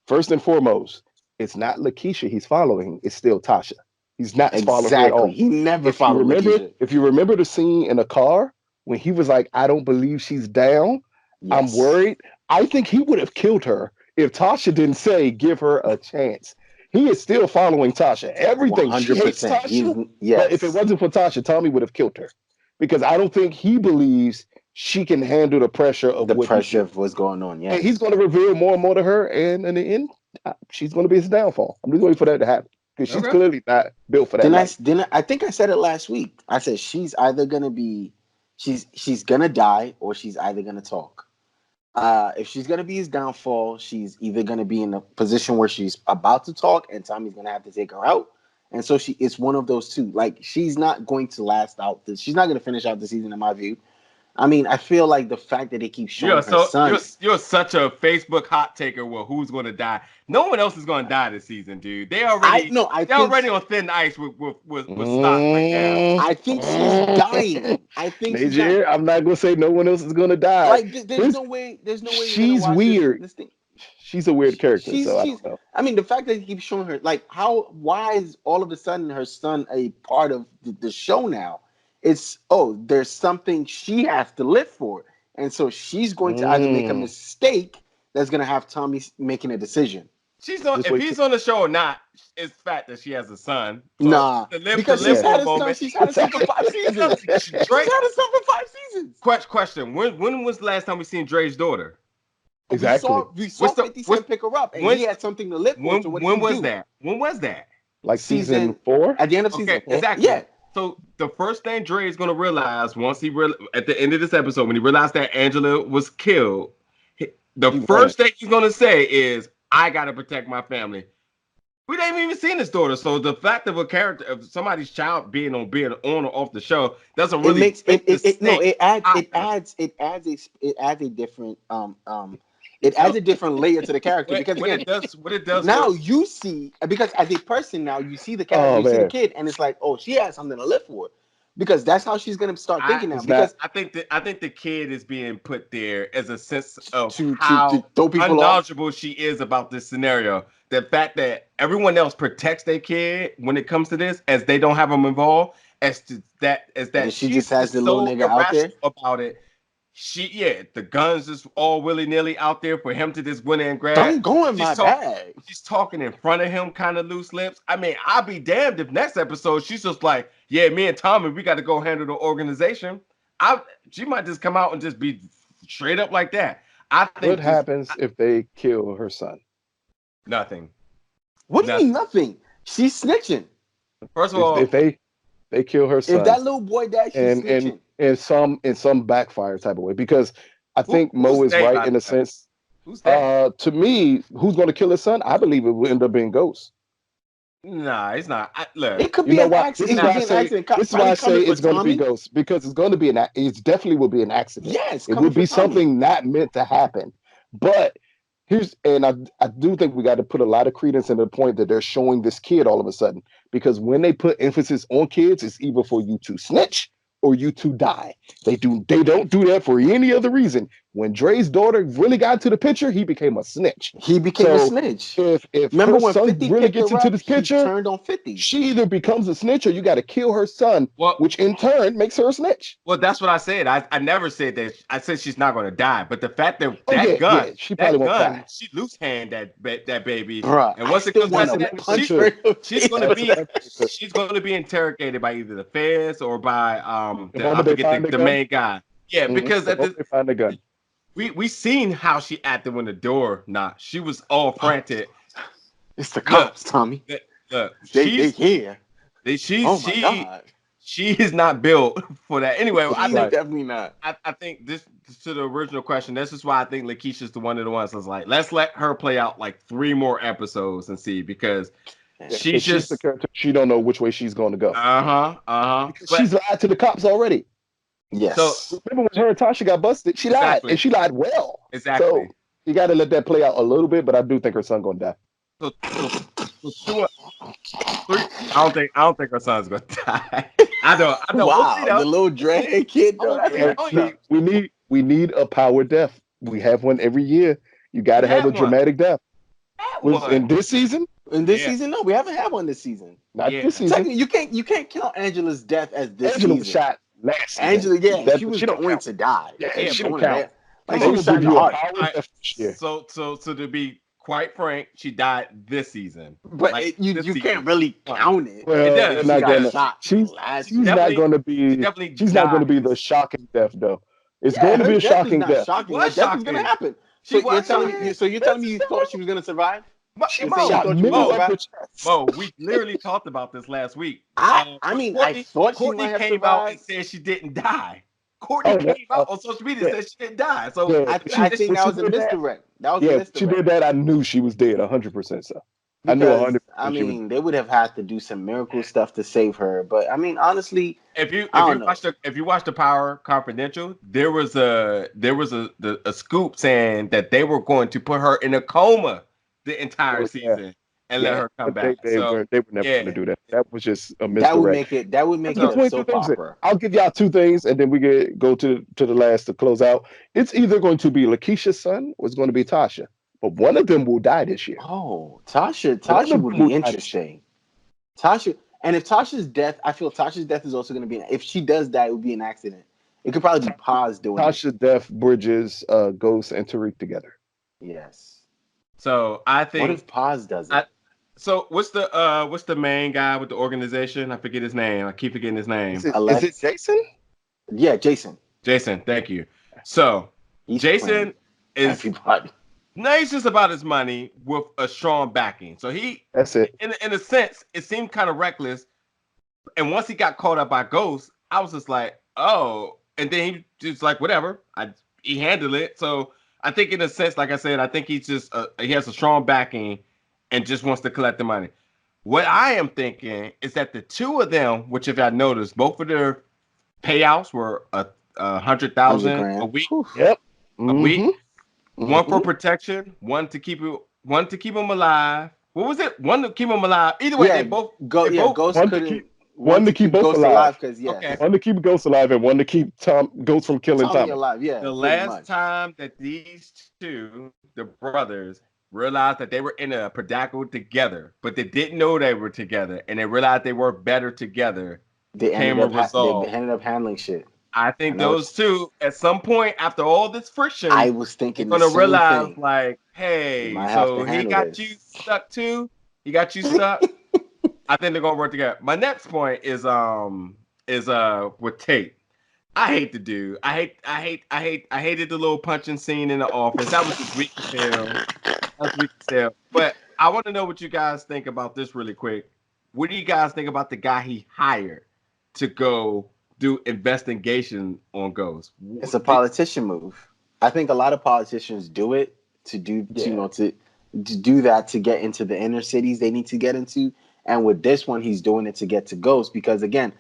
First and foremost, it's not Lakeisha he's following, it's still Tasha. He's not following her at Exactly. all. He never followed Lakeisha. If you remember the scene in the car when he was like, I don't believe she's down, I'm Yes. worried. I think he would have killed her if Tasha didn't say give her a chance. He is still following Tasha. Everything. She hates 100%. He's Tasha, but if it yes. wasn't for Tasha, Tommy would have killed her. Because I don't think he believes she can handle the pressure of The what he's pressure doing. of what's going on. And he's Yes. going to reveal more and more to her, and in the end, she's going to be his downfall. I'm just waiting for that to happen because she's Okay. clearly not built for that Then I life. then I think I said it last week. I said she's either gonna be she's gonna die or she's either gonna talk. If she's gonna be his downfall, she's either gonna be in a position where she's about to talk and Tommy's gonna have to take her out. And so it's one of those two. Like she's not going to last out this. She's not going to finish out the season in my view. I mean, I feel like the fact that they keep You're showing her so son. you're such a Facebook hot taker. Well, who's going to die? No one else is going to die this season, dude. I no, I they're think already on thin ice with stock right now. Mm, I think she's mm. dying. I think she's dying. Najir, I'm not gonna say no one else is gonna die. Like there's His, no way. There's no way you're gonna she's watch this weird. this thing. She's a weird character, so I She's. don't know. I mean, the fact that he keeps showing her, like, how? Why is all of a sudden her son a part of the show now? It's there's something she has to live for, and so she's going to either make a Mm. mistake that's going to have Tommy making a decision. She's on. Just If wait till he's on the show or not, it's the fact that she has a son. So Nah, to because live she's for had a a son. moment. She's had a son for 5 seasons. She's Drake. had a son for 5 seasons. Question: When was the last time we seen Dre's daughter? exactly We saw What's the 50 what's Cent pick her up, and he when's had something to live for. So what did when he was do? that? When was that? like season Season 4. at the end of season Okay, four. exactly. Yeah, So the first thing Dre is gonna realize once at the end of this episode, when he realized that Angela was killed, the He ran. first thing he's gonna say is, "I gotta protect my family." We ain't even seen his daughter, so the fact of a character of somebody's child being on or off the show doesn't it really makes make the it no stake higher. it adds a different it adds So a different layer to the character because again what it does now for you see because as a person now you see the character Oh you see the man, kid and it's like she has something to live for because that's how she's gonna start I thinking now it's not. because I think the kid is being put there as a sense of to how throw people off. unknowledgeable she is about this scenario. The fact that everyone else protects their kid when it comes to this, as they don't have them involved, as And that she just she's has the just little so nigga out there. irrational about it. The guns just all willy nilly out there for him to just win and grab. Don't go in She's my talk, bag. she's talking in front of him, kind of loose lips. I mean, I'll be damned if next episode she's just like, yeah, me and Tommy, we got to go handle the organization. I She might just come out and just be straight up like that. I What think this happens if they kill her son? nothing, What do you mean nothing. nothing? She's snitching. First of If all, they kill her If son, that little boy dies, she's and snitching. in some backfire type of way, because I think Mo who's is they right by in a the way? sense. Who's they? To me, who's going to kill his son? I believe it will end up being Ghost. Nah, it's not. Look, It could You be know an why? accident. It could be an accident. This is why Probably I say coming for it's going to be Tommy. Ghost because it's going to be it definitely will be an accident. Yes, It coming would for be Tommy. something not meant to happen. But I do think we got to put a lot of credence in the point that they're showing this kid all of a sudden because when they put emphasis on kids, it's either for you to snitch or you to die. They don't do that for any other reason. When Dre's daughter really got into the picture, he became a snitch. He became a So snitch. if Remember her when son 50 really picked gets her into up? this He picture, turned on 50. she either becomes a snitch or you got to kill her son, well, which in turn makes her a snitch. well, that's what I said. I never said that. I said she's not going to die, but the fact that Oh yeah, yeah, she probably won't die. she loose hand that baby, Bruh, and I once it still comes want down No, to to that that, punch ain't her true. in the she's face. going to That's be that ain't true. she's going to be interrogated by either the feds or by The I moment they forget find the the gun, main guy. Yeah, because The moment they find the gun. we seen how she acted when the door knocked. She was all frantic. It's the Look, cops, Tommy. look, look, They here. Oh my she god. she is not built for that. Anyway, I She's think Right. definitely not. I think this to the original question. This is why I think LaKeisha's the one of the ones that's like, let's let her play out like 3 more episodes and see because Yeah, Yeah. she's because she's the just character. She don't know which way she's going to go because But she's lied to the cops already. so Yes. Remember when her and Tasha got busted? She lied, and exactly, she lied well. So exactly. you got to let that play out a little bit. But I do think her son going to die. So two, three. I don't think her son's gonna die. I don't. We'll see Wow, the though. little We'll see. dreadhead kid Oh, though. we'll That's see. And Oh messed yeah, up. we need a power death. We have one every year. You got we to have had a one. dramatic death. Had Was in one. this season? In this Yeah, season, no, we haven't had one this season. Not yeah. this season. Technically, you can't count Angela's death as this Angela was season. shot last season. Angela, yeah, That she was she don't going count. to die. Yeah, She Yeah, was she but don't going to count. die. Like come she They on. was will shot give in the you a heart. power All right. death this year. So to be quite frank, she died this season. But Like this you season. can't really Come on. count it It Well, because they're does. she It not got gonna. does. shot She's last She she's year. not definitely gonna she be. definitely She's not gonna died be the this. shocking death though. It's Yeah, going to her be a death is shocking not death. She shocking. Her was death is gonna shocking. happen. She So was shocking. you're telling me you thought she was gonna survive? She You're was saying you Mo, shot thought she was gonna middle Mo, of the survive? chest. Mo, we literally talked about this last week. I But mean, I thought she Courtney might have came out and survived. said she didn't die. Courtney Oh, came out on social media and yeah, said she didn't die. So yeah. I this think When that she was a did that, misdirect. That was a yeah, when she misdirect. did that, I knew she was dead 100%. So I knew Because I 100% she was. mean, they would have had to do some miracle stuff to save her. But I mean, honestly, I if don't you know. watch the Power Confidential, there was a scoop saying that they were going to put her in a coma the entire Oh yeah, season and let yeah. her come But back. they So weren't. They were never going to yeah. do that. That was just a That would misdirect. make it. That would I'll make it give a So 22 soap things. opera. I'll give y'all two things, and then we get go to the last to close out. It's either going to be LaKeisha's son or it's going to be Tasha, but one of them will die this year. Oh, Tasha. One Tasha of would them will be die this year. interesting. Tasha, and if Tasha's death, I feel Tasha's death is also going to be. If she does die, it would be an accident. It could probably be Paz doing it. Tasha Death bridges Ghost and Tariq together. Yes. I What think if Paz does I it? so what's the main guy with the organization? I forget his name. I keep forgetting his Is name. it Alex. Jason? Yeah, Jason. Jason, thank you. So He's playing Jason is everybody. nice just about his money with a strong backing. So he, That's it. in a sense, it seemed kind of reckless. And once he got caught up by Ghost, I was just like, oh. And then he just like, whatever. He handled it. So I think in a sense, like I said, I think he's just he has a strong backing and just wants to collect the money. What I am thinking is that the two of them, which if I noticed, both of their payouts were a hundred 100 thousand grand. Whew. Yep. a week. Mm-hmm. One for Mm-hmm. protection, one to keep him alive. What was it? One to keep him alive. Either way, Yeah, they both Ghost One to couldn't keep one one to to keep keep both Ghost alive alive. because okay. yes, One to keep Ghost alive and one to keep Ghost from killing Tommy Tommy. alive. Yeah, The pretty last much. time that these two, the brothers, realized that they were in a predicament together, but they didn't know they were together, and they realized they worked better together, came a They resolve. ended up handling shit. I I think know those it's. two, at some point after all this I friction, was they're thinking the gonna same realize, thing. like, We hey, might have to so he handle got you this. stuck too. He got you stuck. I think they're gonna work together. My next point is with Tate. I hate the dude. I hated the little punching scene in the office. That was just weak as hell. That's weak as hell. But I want to know what you guys think about this really quick. What do you guys think about the guy he hired to go do investigation on Ghost? It's a politician move. I think a lot of politicians do it to do to, Yeah. to do that to get into the inner cities they need to get into. And with this one, he's doing it to get to Ghost because again,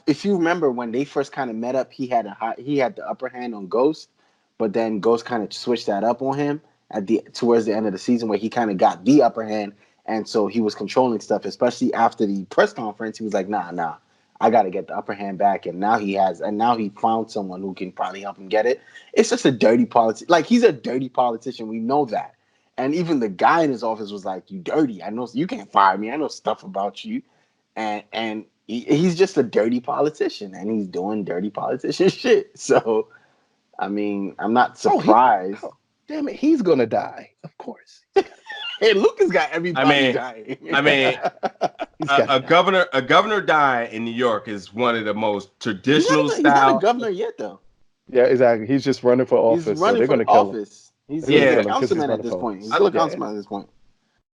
if you remember when they first kind of met up, he had the upper hand on Ghost, but then Ghost kind of switched that up on him at the towards the end of the season where he kind of got the upper hand, and so he was controlling stuff. Especially after the press conference, he was like, "Nah, I got to get the upper hand back." And now he found someone who can probably help him get it. It's just a dirty politician. Like he's a dirty politician. We know that. And even the guy in his office was like, "You dirty. I know you can't fire me. I know stuff about you." And he's just a dirty politician, and he's doing dirty politician shit. So, I mean, I'm not Oh, he. surprised. Oh, damn it, he's gonna die. Of course. Hey, Lucas got I everybody mean, dying. I mean, He's got to die. a governor dying in New York is one of the most he's traditional not a style. governor yet, though. Yeah, exactly. He's just running for He's office, so running they're for gonna kill him. office. He's They're gonna he's a Yeah, kill him because he's councilman at running this for. point. He's I, still a Yeah. councilman at this point.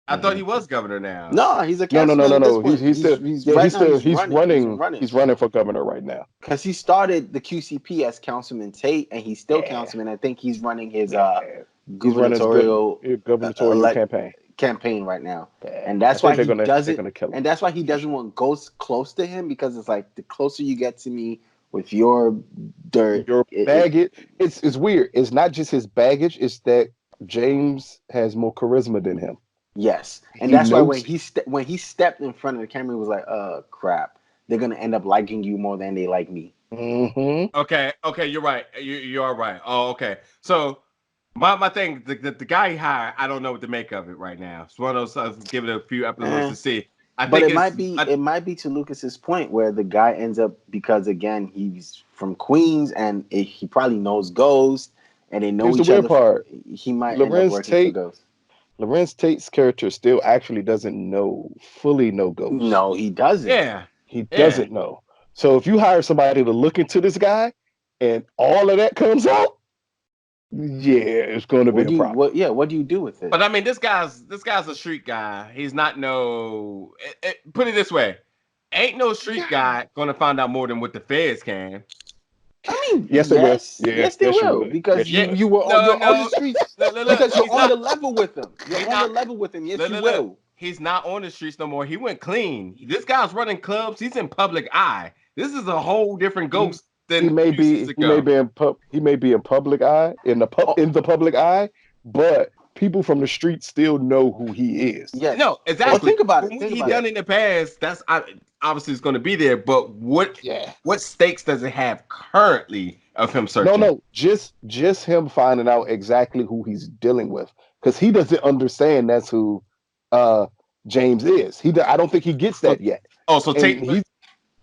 I thought he Hmm. was governor now. No, he's a No, no, no, councilman no, at this no. point. He's still. He's Yeah, right he's now. still. He's He's running. He's running. running He's running for governor right now. because he started the QCP as Councilman Tate, and he's still Yeah. councilman. I think he's running his Yeah. He's running his gubernatorial gubernatorial elect campaign. campaign right now, Yeah. and I that's why think they're he gonna does they're it. gonna kill him And that's why he for doesn't sure. want ghosts close to him because it's like the closer you get to me with your dirt, Your baggage. It's weird. It's not just his baggage. It's that James has more charisma than him. yes, and He that's why knows. when he stepped in front of the camera, he was like, crap, they're gonna end up liking you more than they like me." Hmm. Okay, okay, you're right. You are right. Oh, okay. So my thing, the guy he hired, I don't know what to make of it right now. It's one of those. Give it a few episodes Eh. to see. I But think it's. it might be to Lucas's point where the guy ends up because again he's from Queens and he probably knows Ghost and they know Here's the each weird other. part. He might end up Lorenz working for Tate. Ghost. Lorenz Tate's character still actually doesn't fully know Ghost. No, he doesn't. Yeah, He yeah. doesn't know. So if you hire somebody to look into this guy and all of that comes out, yeah, it's going to be a problem. What do you do with it? But I mean, this guy's a street guy. He's not no. Put it this way, ain't no street guy gonna find out more than what the feds can. I mean, Yes, they will. Yeah, yes, they yes, you will would. because Yes, you Yeah, would. you were on no, you're on the no. streets Look, because you're he's on the not. level with him. You're He's on the not. level with him. Yes, you Look. will. He's not on the streets no more. He went clean. This guy's running clubs. He's in public eye. This is a whole different He ghost than a few seasons he may ago. be he may be in public eye Oh, in the public eye, but people from the street still know who he is. yes. No, Well, exactly. think about From it. what Think he about Yeah, it. done in the past, that's obviously it's going to be there. But yeah. what stakes does it have currently of him No, searching? no, just him finding out exactly who he's dealing with because he doesn't understand that's who uh James is. I don't think he gets So, that yet, oh, so and Tate. he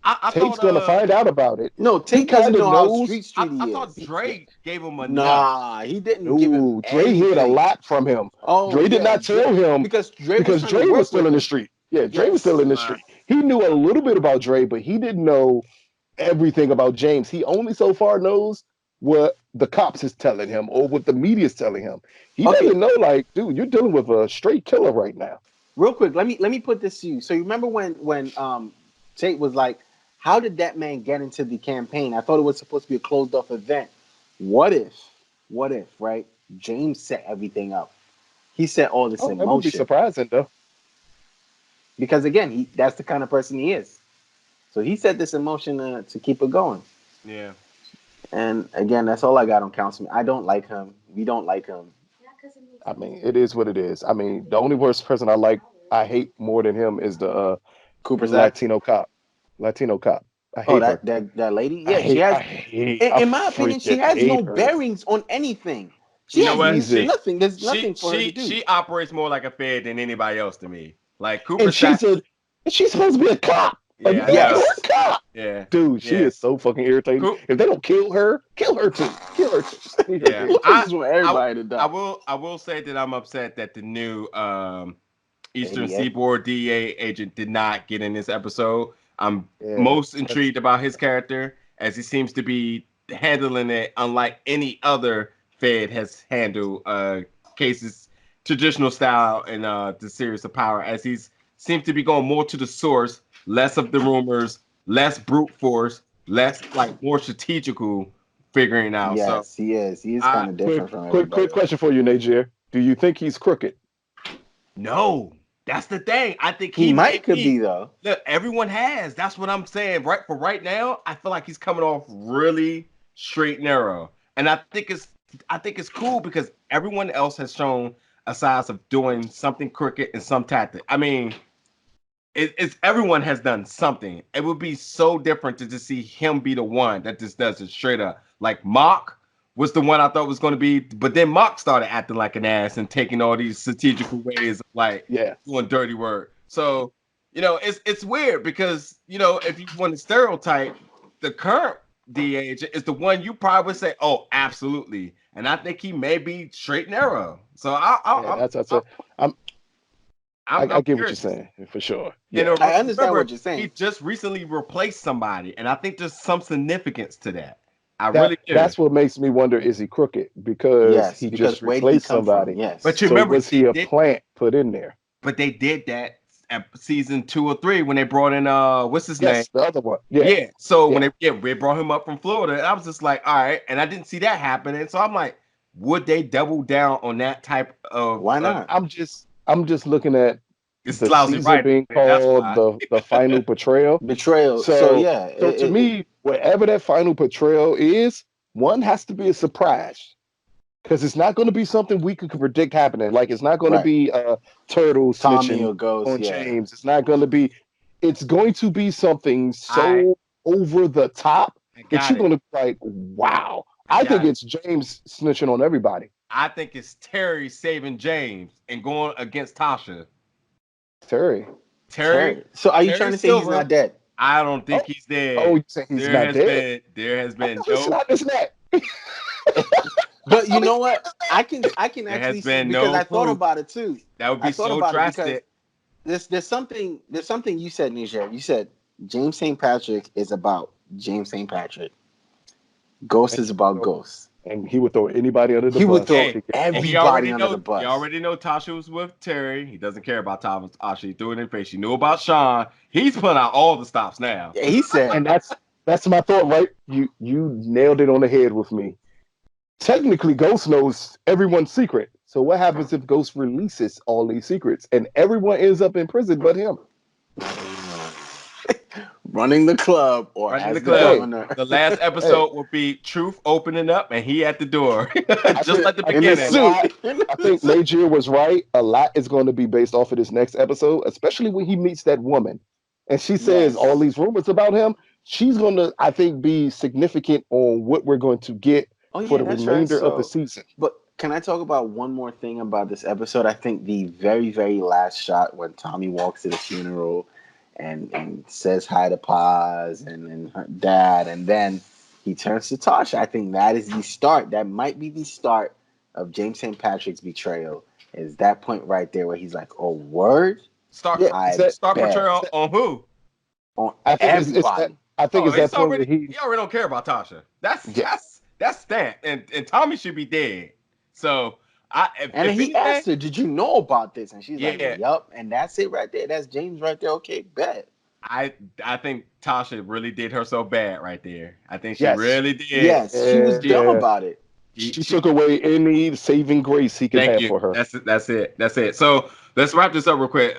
I Tate's thought gonna find out about it. No, He Tate doesn't kind of know how knows. street I he thought is. Dre gave him enough. Nah, he didn't give him No, Dre hid a anything. lot from him. Oh Dre did yeah, not tell him because Dre was because trying to Dre was work still with in the him. street. Yeah, Dre was still Yes. in the street. He knew a little bit about Dre, but he didn't know everything about James. He only so far knows what the cops is telling him or what the media is telling him. He Okay, doesn't know, like, dude, you're dealing with a straight killer right now. real quick, let me put this to you. So you remember when Tate was like, "How did that man get into the campaign? I thought it was supposed to be a closed off event. What if, right? James set everything up. He set all this Oh, in that would be motion surprising though. because again, that's the kind of person he is. So he set this in motion to keep it going. Yeah. And again, that's all I got on Councilman. I don't like him. We don't like him. I mean, it is what it is. I mean, the only worst person I hate more than him is the Cooper's Act. Latino cop. Latino cop. I Oh, hate her. that lady. Yeah, she has. I In my opinion, she freaking has no hate her. bearings on anything. She You know has what? Jesus. nothing. There's She nothing for her to she do. she operates more like a fed than anybody else to me. Like Cooper And Sack. she's supposed to be a cop. A Yeah, I New know. York Yes. cop. Yeah. Dude, she Yeah. is so fucking irritating. Coop. If they don't kill her too. Kill her too. Yeah. Lucas just want I everybody to die. I will say that I'm upset that the new Eastern 88. Seaboard DEA agent did not get in this episode. I'm Yeah, most intrigued about his character as he seems to be handling it unlike any other Fed has handled cases traditional style in the series of power as he's seems to be going more to the source, less of the rumors, less brute force, less like more strategical figuring out. So Yes, he is. He is I kind of different from quick everybody else. question for you, Najir. Do you think he's crooked? no, that's the thing. I think He he might may could be be. though. Look, everyone has. That's what I'm saying. Right now, I feel like he's coming off really straight and narrow. And I think it's cool because everyone else has shown a size of doing something crooked and some tactic. I mean, it's everyone has done something. It would be so different to just see him be the one that just does it straight up. Like Mock was the one I thought was going to be, but then Mock started acting like an ass and taking all these strategical ways of like Yeah. doing dirty work. So it's weird because if you want to stereotype, the current DA is the one you probably would say, oh, absolutely. And I think he may be straight and narrow. So Yeah, that's I'm I'm I get what you're curious. saying for sure. And Yeah. I understand remember, what you're saying. he just recently replaced somebody, and I think there's some significance to that. I really do. That's what makes me wonder: is he crooked because Yes, he just because where did he replaced come from? somebody? But Yes. you So remember was he a plant put in there? they did that at season 2 or 3 when they brought in what's his name? Yes, the other one. Yeah, Yeah. So when yeah. they brought him up from Florida, and I was just like, all right, and I didn't see that happening. So I'm like, would they double down on that type of Why not? I'm just looking at it's the lousy season writing? being That's called why. the final betrayal. Betrayal. So So yeah, so to me, whatever that final betrayal is, one has to be a surprise. Because it's not going to be something we could predict happening. Like it's not going to right. be Turtle Tommy snitching or Ghost. on Yeah. James. It's not going to be. It's going to be something I so over the top I that got you're it. going to be like, "Wow!" I I think got it. it's James snitching on everybody. I think it's Terry saving James and going against Tasha. Terry. Terry, Terry. So are you trying Terry to say he's Silver. not dead? I don't Oh, think he's oh, dead. you saying he's not dead? There has I been thought he no snapped his neck. I But you thought he know snapped what? his neck. I can there has actually see been because no I thought proof. about it too. That would I be thought so about it because drastic. there's something you said, Niger. You said James St. Patrick is about James St. Patrick. Ghost And is about Ghost. he would throw anybody under the He would bus throw Hey, to get and caught. everybody under the he bus. already know Tasha was with Terry. He doesn't care about Tasha. He threw it in his face. He knew about Sean. He's putting out all the stops now. Yeah, he said, And that's my thought, right? You nailed it on the head with me. Technically, Ghost knows everyone's secret. So what happens if Ghost releases all these secrets and everyone ends up in prison but him? running the club or Running the as the club. Hey, governor The last hey, episode will be Truth opening up and he at the door, I just think like the I in the think a beginning. suit. lot. I think Najir was right. A lot is going to be based off of this next episode, especially when he meets that woman, and she says all Yes. these rumors about him. She's going to, I think, be significant on what we're going to get Oh for yeah, the that's right. remainder of the So, season. but can I talk about one more thing about this episode? I think the very, very last shot when Tommy walks to the funeral and says hi to Paz and her dad, and then he turns to Tasha. I think that is the start. That might be the start of James St. Patrick's betrayal. Is that point right there where he's like, "Oh, word, Start Yeah, is I that? start bet Is portrayal that on who? on I think it's that. everybody." I think Oh, it's that he's point where already he. he already don't care about Tasha. That's Yeah, that's stamped. And Tommy should be dead. So I And if he anything, asked her, "Did you know about this?" And she's like, yeah, "Yup." And that's it right there. That's James right there. Okay, bet. I I think Tasha really did her so bad right there. I think she yes, really did. Yes, she was yeah, She dumb yeah. about it. she, She she took away any saving grace he could Thank have you. for her. That's it. That's it. That's it. So let's wrap this up real quick.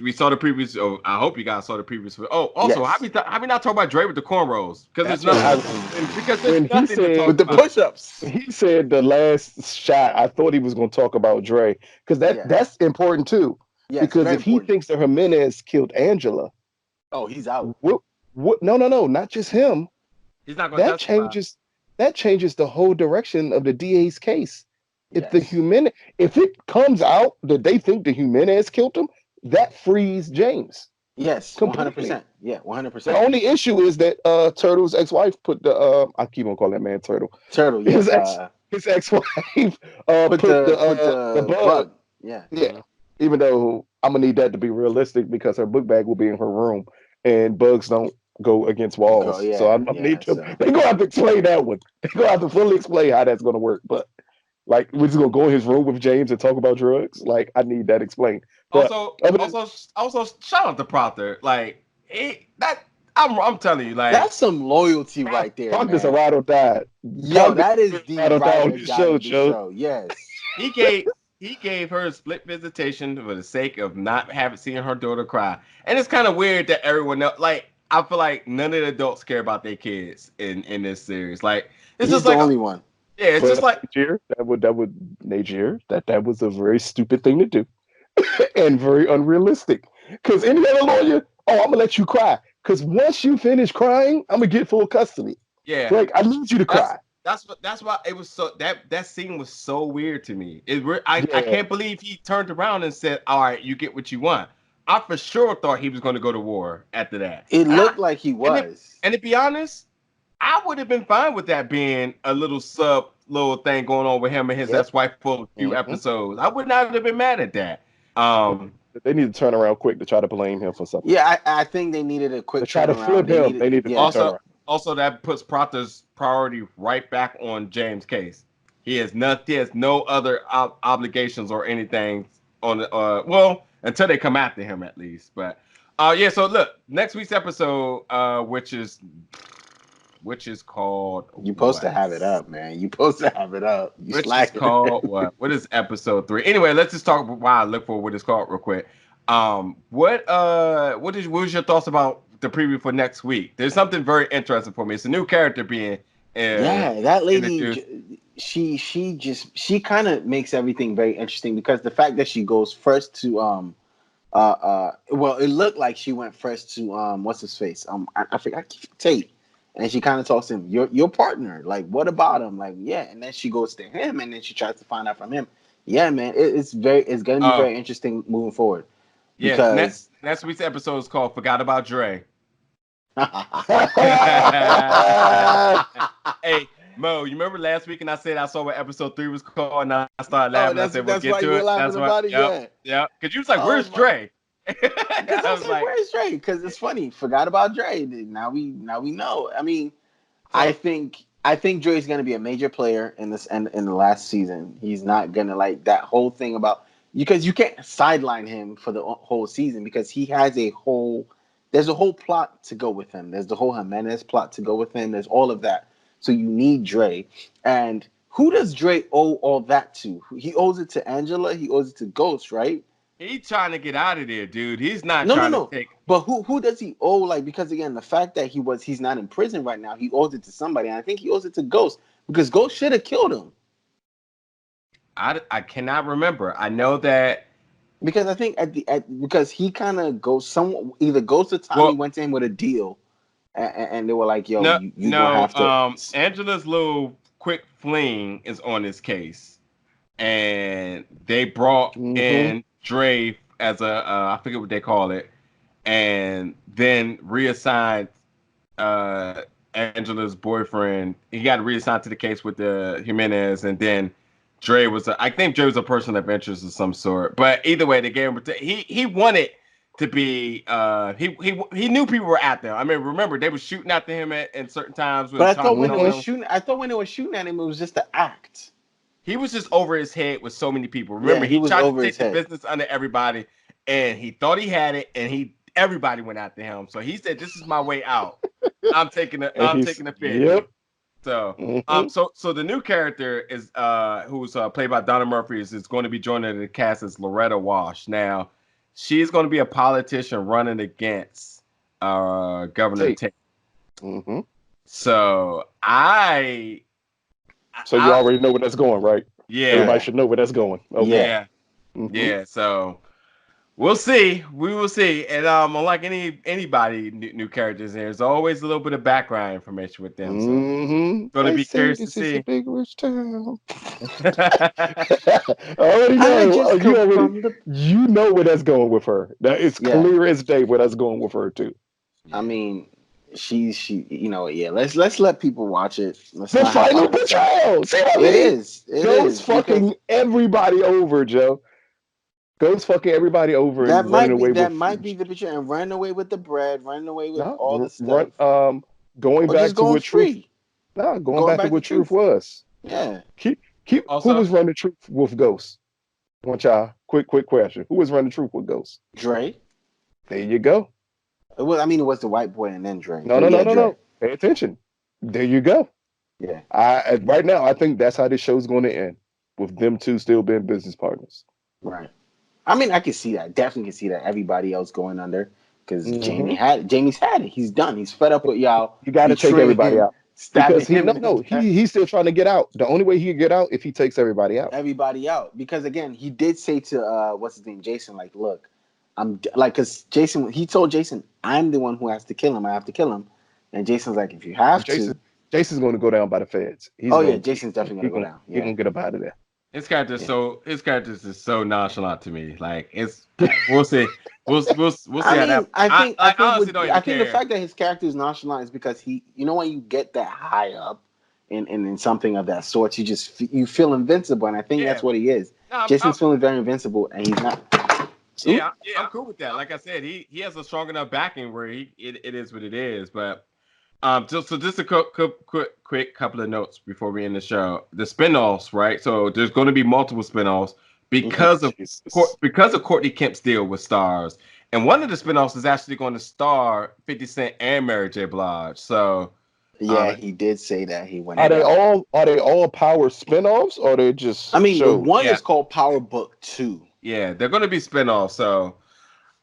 We saw the previous. Oh, I hope you guys saw the previous. Oh, also, Yes. how we not talk about Dre with the cornrows? Because there's That's what nothing. I Because there's when he nothing to talk said With the about. push-ups. he said the last shot, I thought he was going to talk about Dre because Yeah. that's important too. Yes, Because very if he important. thinks that Jimenez killed Angela, Oh, he's out. what? What? No, no, no, not just him. He's not going to That testify. changes. That changes the whole direction of the DA's case. If the Yes. human, if it comes out that they think the Jimenez killed him, that frees James Yes, completely. 100%. Yeah, The 100%. only issue is that Turtle's ex-wife put the I keep on calling that man Turtle. Turtle, His yes. ex his ex-wife Put put the the bug. bug. Yeah. Yeah. Even though I'm gonna need that to be realistic because her book bag will be in her room and bugs don't go against Go, walls. So yeah, I need yeah. to So they gonna have to explain that one. They gonna have to fully explain how that's gonna work. But like we're just gonna go in his room with James and talk about drugs. Like I need that explained. But Also, other than also, also, shout out to Proctor. Like that. I'm telling you, like that's some loyalty right there, Proctor's a man. ride or die. Yo, Proctor's that is a the ride or die ride on or his die show, of this show. show. Yes. he gave he gave her a split visitation for the sake of not having seen her daughter cry. And it's kind of weird that everyone else, like, I feel like none of the adults care about their kids in this series. Like, it's He's just the like, only one. yeah, it's just But like, Niger, that would Niger, that was a very stupid thing to do and very unrealistic. Because any other lawyer, oh, I'm gonna let you cry. Because once you finish crying, I'm gonna get full custody. yeah, Like I need you to that's cry. that's why it was so that scene was so weird to me. I Yeah, can't believe he turned around and said, "All right, you get what you want." I for sure thought he was going to go to war after that. It And I, looked like he and if was. and to be honest, I would have been fine with that being a little sub little thing going on with him and his yep. ex-wife for a few hmm episodes. I would not have been mad at that. But Um, they need to turn around quick to try to blame him for something. Yeah, I think they needed a To quick try to turnaround. flip They him, needed, they need to yeah, turn also, around. Also, that puts Proctor's priority right back on James' case. He has no other obligations or anything on the well until they come after him at least. But yeah. So look, next week's episode, which is called You supposed what? to have it up, man. You supposed to have it up. You Which is slacking. called what? What is episode 3? Anyway, let's just talk about why I look for what it's called real quick. What was your thoughts about the preview for next week? There's something very interesting for me. It's a new character being Yeah, that lady, introduced. she kind of makes everything very interesting because the fact that she goes first to well, it looked like she went first to what's his face, I forgot, Tate, and she kind of talks to him, your partner, like, what about him, like, yeah, and then she goes to him, and then she tries to find out from him. Yeah, man, it's gonna be Uh, very interesting moving forward yeah, because next week's episode is called "Forgot About Dre." Hey, Mo, you remember last week and I said I saw what episode 3 was called, and I started laughing. oh, I said, "We'll get that's to why it." you were That's laughing what. about it, Yep, yeah. yep. Because you was like, Oh "Where's my. Dre?" Because I I was was like, like, "Where's Dre?" Because it's funny. Forgot about Dre. Now we know. I mean, I so. think I think Dre's going to be a major player in this and in the last season. He's not going to like that whole thing about because you can't sideline him for the whole season because he has a whole. There's a whole plot to go with him. There's the whole Jimenez plot to go with him. There's all of that. So you need Dre. And who does Dre owe all that to? He owes it to Angela. He owes it to Ghost, right? He's trying to get out of there, dude. He's not No, no, trying to no. take. But who does he owe? Like because again, the fact that he's not in prison right now, he owes it to somebody. And I think he owes it to Ghost because Ghost should have killed him. I cannot remember. I know that. Because I think because he kind of goes some either Ghost or Tommy Well, went to him with a deal, and they were like, "Yo, no, you gonna no. have to." Angela's little quick fling is on this case, and they brought Mm-hmm. in Dre as a I forget what they call it, and then reassigned Angela's boyfriend. He got reassigned to the case with the Jimenez, and then I think Dre was a person of interest of some sort. But either way, they gave him. He wanted to be. He knew people were out there. I mean, remember they were shooting after him at certain times But when Tommy went on him. I thought when they were shooting at him, it was just the act. He was just over his head with so many people. Yeah, Remember, he he was tried to over his take the head. business under everybody, and he thought he had it, and everybody went after him. So he said, "This is my way out. And I'm he's taking the yep. fifty." So Mm-hmm. so the new character is who's played by Donna Murphy is going to be joining the cast as Loretta Wash. Now, she's going to be a politician running against Governor Tate. Tate. Mm-hmm. So So you I already know where that's going, right? yeah, Everybody Yeah, should know where that's going. Okay. yeah. yeah, Mm-hmm. yeah. So we'll see. We will see. And unlike anybody new characters, there's always a little bit of background information with them. So Mm-hmm. going to They be say curious to this is a see. big rich town. I already I know. just come from the. You know where that's going with her. That is Yeah, clear as day where that's going with her too. I Yeah. mean, yeah. Let's let people watch it. Let's The not have final our say. betrayal. See what I It mean? is. It Ghost is because fucking everybody over, Joe. Ghost fucking everybody over and running away with that might be the picture and running away with the bread, running away with no all the run stuff, going or just back to going what truth free, no going going back to back to what truth truth. was. Yeah, Keep who Also, was running truth with Ghost? Want y'all quick question. Who was running truth with Ghost? Dre. There you go. Well, I mean, it was the white boy and then Dre, No, but no, no, yeah, no, Dre. no. Pay attention. There you go. Yeah, Right now I think that's how this show's going to end with them two still being business partners. right. I mean, I can see that. Definitely can see that. Everybody else going under because Hmm Jamie's had it. He's done. He's fed up with y'all You got to take betraying everybody him, out stabbing because he him no in his no back. he's still trying to get out. The only way he can get out if he takes everybody out. Everybody out because again, he did say to what's his name, Jason, like, look, like, because Jason, he told Jason, I'm the one who has to kill him. I have to kill him, and Jason's like, if you Oh, have to, Jason's going to go down by the feds. oh yeah, Jason's definitely gonna go down. He Yeah, gonna get up out of there. yeah. his character is so nonchalant to me. Like we'll see. We'll see I how that. mean, I I think honestly don't I even think the care. fact that his character is nonchalant is because he, when you get that high up in something of that sort, you feel invincible, and I think that's Yeah. what he is. No, Jason's feeling very invincible, and he's not. Oop. I'm cool with that. Like I said, he has a strong enough backing where it is what it is. But So just a quick couple of notes before we end the show. The spinoffs, right? So there's going to be multiple spinoffs Mhm. Jesus. because of Courtney Kemp's deal with Stars, and one of the spinoffs is actually going to star 50 Cent and Mary J. Blige. So, Yeah, um, he did say that he Are wanted they that. all Power spinoffs or they I just mean, the shows? one yeah, is called Power Book 2. yeah, they're going to be spinoffs. So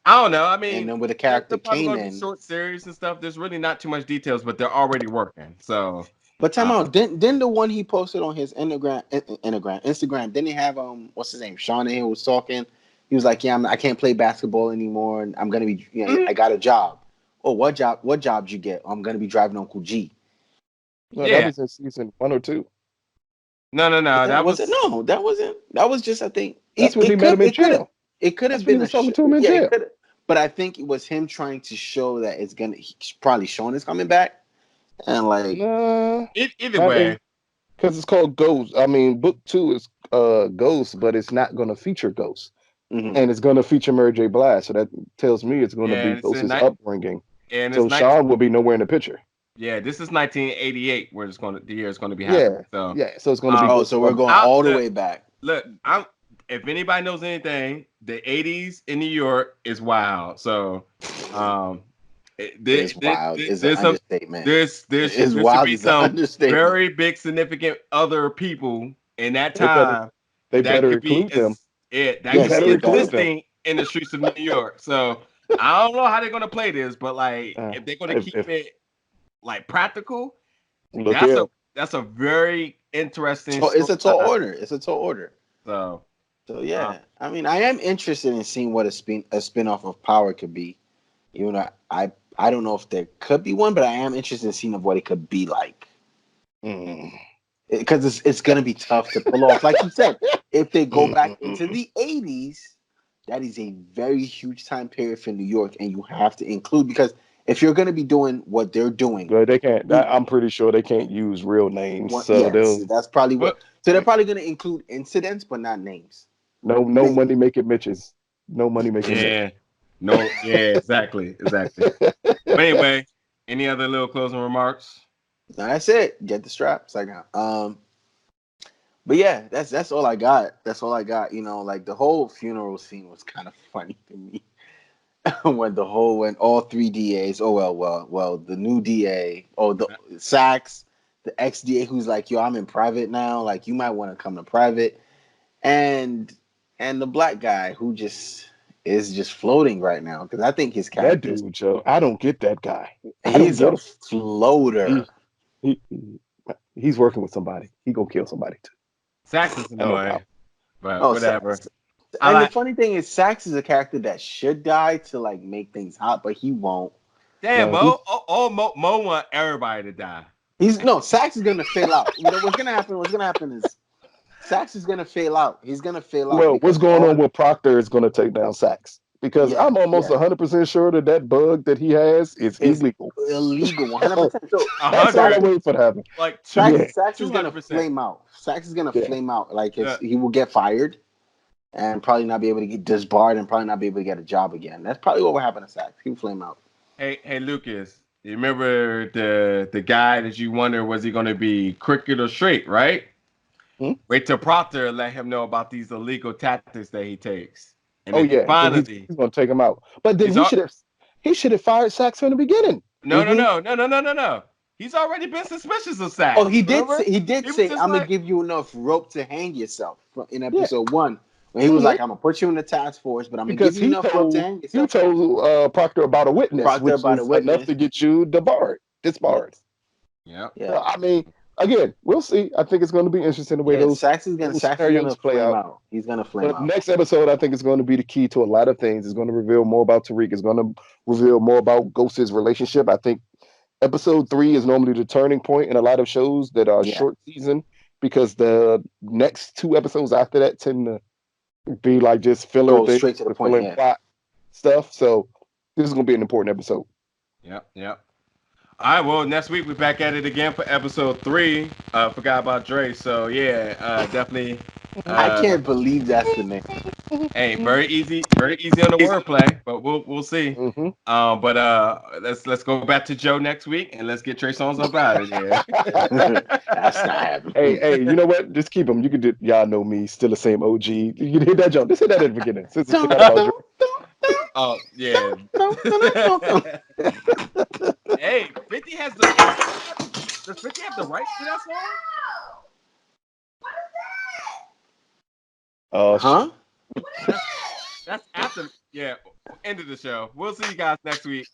I don't know. I And mean, then with the they're character probably going to be Kanan. short series and stuff. There's really not too much details, but they're already working. So, But time uh, out, didn't the one he posted on his Instagram, didn't he have what's his name? Sean in here was talking. He was like, "Yeah, I can't play basketball anymore, and I'm gonna be, I got a job. Oh, what job? What job did you get? I'm gonna be driving Uncle G. No, that yeah, was in season 1 or 2. no, that Was it? was No, that wasn't. That was just, I think That's when he met him in jail. it could have That's when he been a was talking to him in yeah, it jail. could. But I think it was him trying to show that probably Sean is coming back, and like, Nah, either not in way. because it's called Ghost. I mean, book 2 is Ghost, but it's not going to feature Ghost, mhm. and it's going to feature Mary J. Blige. So that tells me it's going to Yeah, be it's in Ghost's night, upbringing. and it's So night. Sean will be nowhere in the picture. Yeah, this is 1988 where the year is going to be happening. Yeah, So, yeah. So it's going to be um, Oh, Ghost's so we're going upbringing. I all the way back. look, I'm if anybody knows anything, the 80s in New York is wild. So, um, Is wild is an there's some understatement. Is there should wild be is an some understatement. very big significant other people in that They better time they that better could be include them. that They could Yes, be better they better. include them. existing in the streets of New York. So I don't know how they're gonna play this, but like Uh, if they're gonna if, keep if it like practical, look that's here, a very interesting It's a tall storyline. order. It's a tall order. So So uh, yeah, I mean, I am interested in seeing what a spin-off of Power could be. Even though I don't know if there could be one, but I am interested in seeing of what it could be like. mm, Because it's gonna be tough to pull off. Like you said, if they go back into mm. the '80s, that is a very huge time period for New York, and you have to include, because if you're gonna be doing what they're doing, But they can't. you I'm pretty sure they can't use real names. want, So yes, they'll that's probably what. but So they're probably gonna include incidents, but not names. no Name. money making Mitches. No money making Mitch. yeah, no, yeah, exactly. But anyway, any other little closing remarks? That's it. Get the straps. I got. But yeah, that's all I got. That's all I got. Like the whole funeral scene was kind of funny to me. when all three DAs, oh well, the new DA, oh the Sachs, the ex DA who's like, yo, I'm in private now, like you might want to come to private, and the black guy who just is just floating right now, because I think his That character, dude, Joe. I don't get that guy. I don't he's get a him. floater. He, he's working with somebody. He gonna kill somebody too. Sax is I know annoying, about. but Oh, whatever. I and the like. funny thing is, Sachs is a character that should die to like make things hot, but he won't. Damn, No, he. Mo want everybody to die. He's no Sachs is gonna fail out. What's gonna happen? What's gonna happen is Sachs is gonna fail out. He's gonna fail out Well, what's because going on all, with Proctor is gonna take down Sachs because yeah, I'm almost yeah, 100% sure that bug that he has is is illegal. illegal, So 100%. So A that's all I hundred, wait for to happen. like Yeah, Sachs is two gonna hundred percent. flame out. Sachs is gonna yeah. flame out. Like Yeah. he will get fired and probably not be able to get disbarred and probably not be able to get a job again. That's probably what will happen to Sachs. He will flame out. Hey, Lucas. You remember the guy that you wonder was he going to be crooked or straight, right? Hmm? Wait till Proctor let him know about these illegal tactics that he takes, and Oh then yeah, then finally he's gonna take him out. But then he's all. he should have fired Sachs from the beginning. No, no, Mm-hmm. no, no, no, no, no, no. He's already been suspicious of Oh, Sax. Remember? He did He was say, just "I'm gonna like, give you enough rope to hang yourself." In Yeah, episode one, when he was mhm, like, "I'm gonna put you in the task force, but I'm gonna give because you enough rope to hang he yourself." told Proctor about a witness, Proctor which about a is enough witness. to get you disbarred. Yes. yeah, Yeah. So, I mean, again, we'll see. I think it's going to be interesting the way Yeah. those Sax is gonna scenarios play flame out. out. He's gonna flame But out. next episode, I think is going to be the key to a lot of things. It's going to reveal more about Tariq. It's going to reveal more about Ghost's relationship. I think episode 3 is normally the turning point in a lot of shows that are Yeah. short season because the next 2 episodes after that tend to be like just filler Go things straight to the with point. filler Yeah. plot stuff. So this is going to be an important episode. yeah. All right, well, next week we're back at it again for episode 3. Forgot about Dre, so yeah, definitely. I Uh, can't believe that's the name. Hey, very easy on the wordplay, but we'll see. Mm-hmm. But let's go back to Joe next week and let's get Trey Songz up out of there. That's not happening. Hey, you know what? Just keep them. You can do. Y'all know me, still the same OG. You can hit that jump. Just hit that at the beginning. Since it's not about Drake. Oh yeah. Hey, 50 has the. Does 50 have the rights to that song? Huh? That's after. Yeah, end of the show. We'll see you guys next week.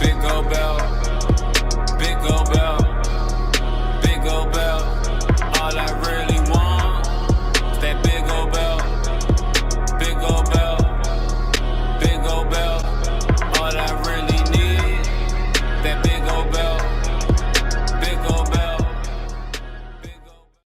Big gold bell.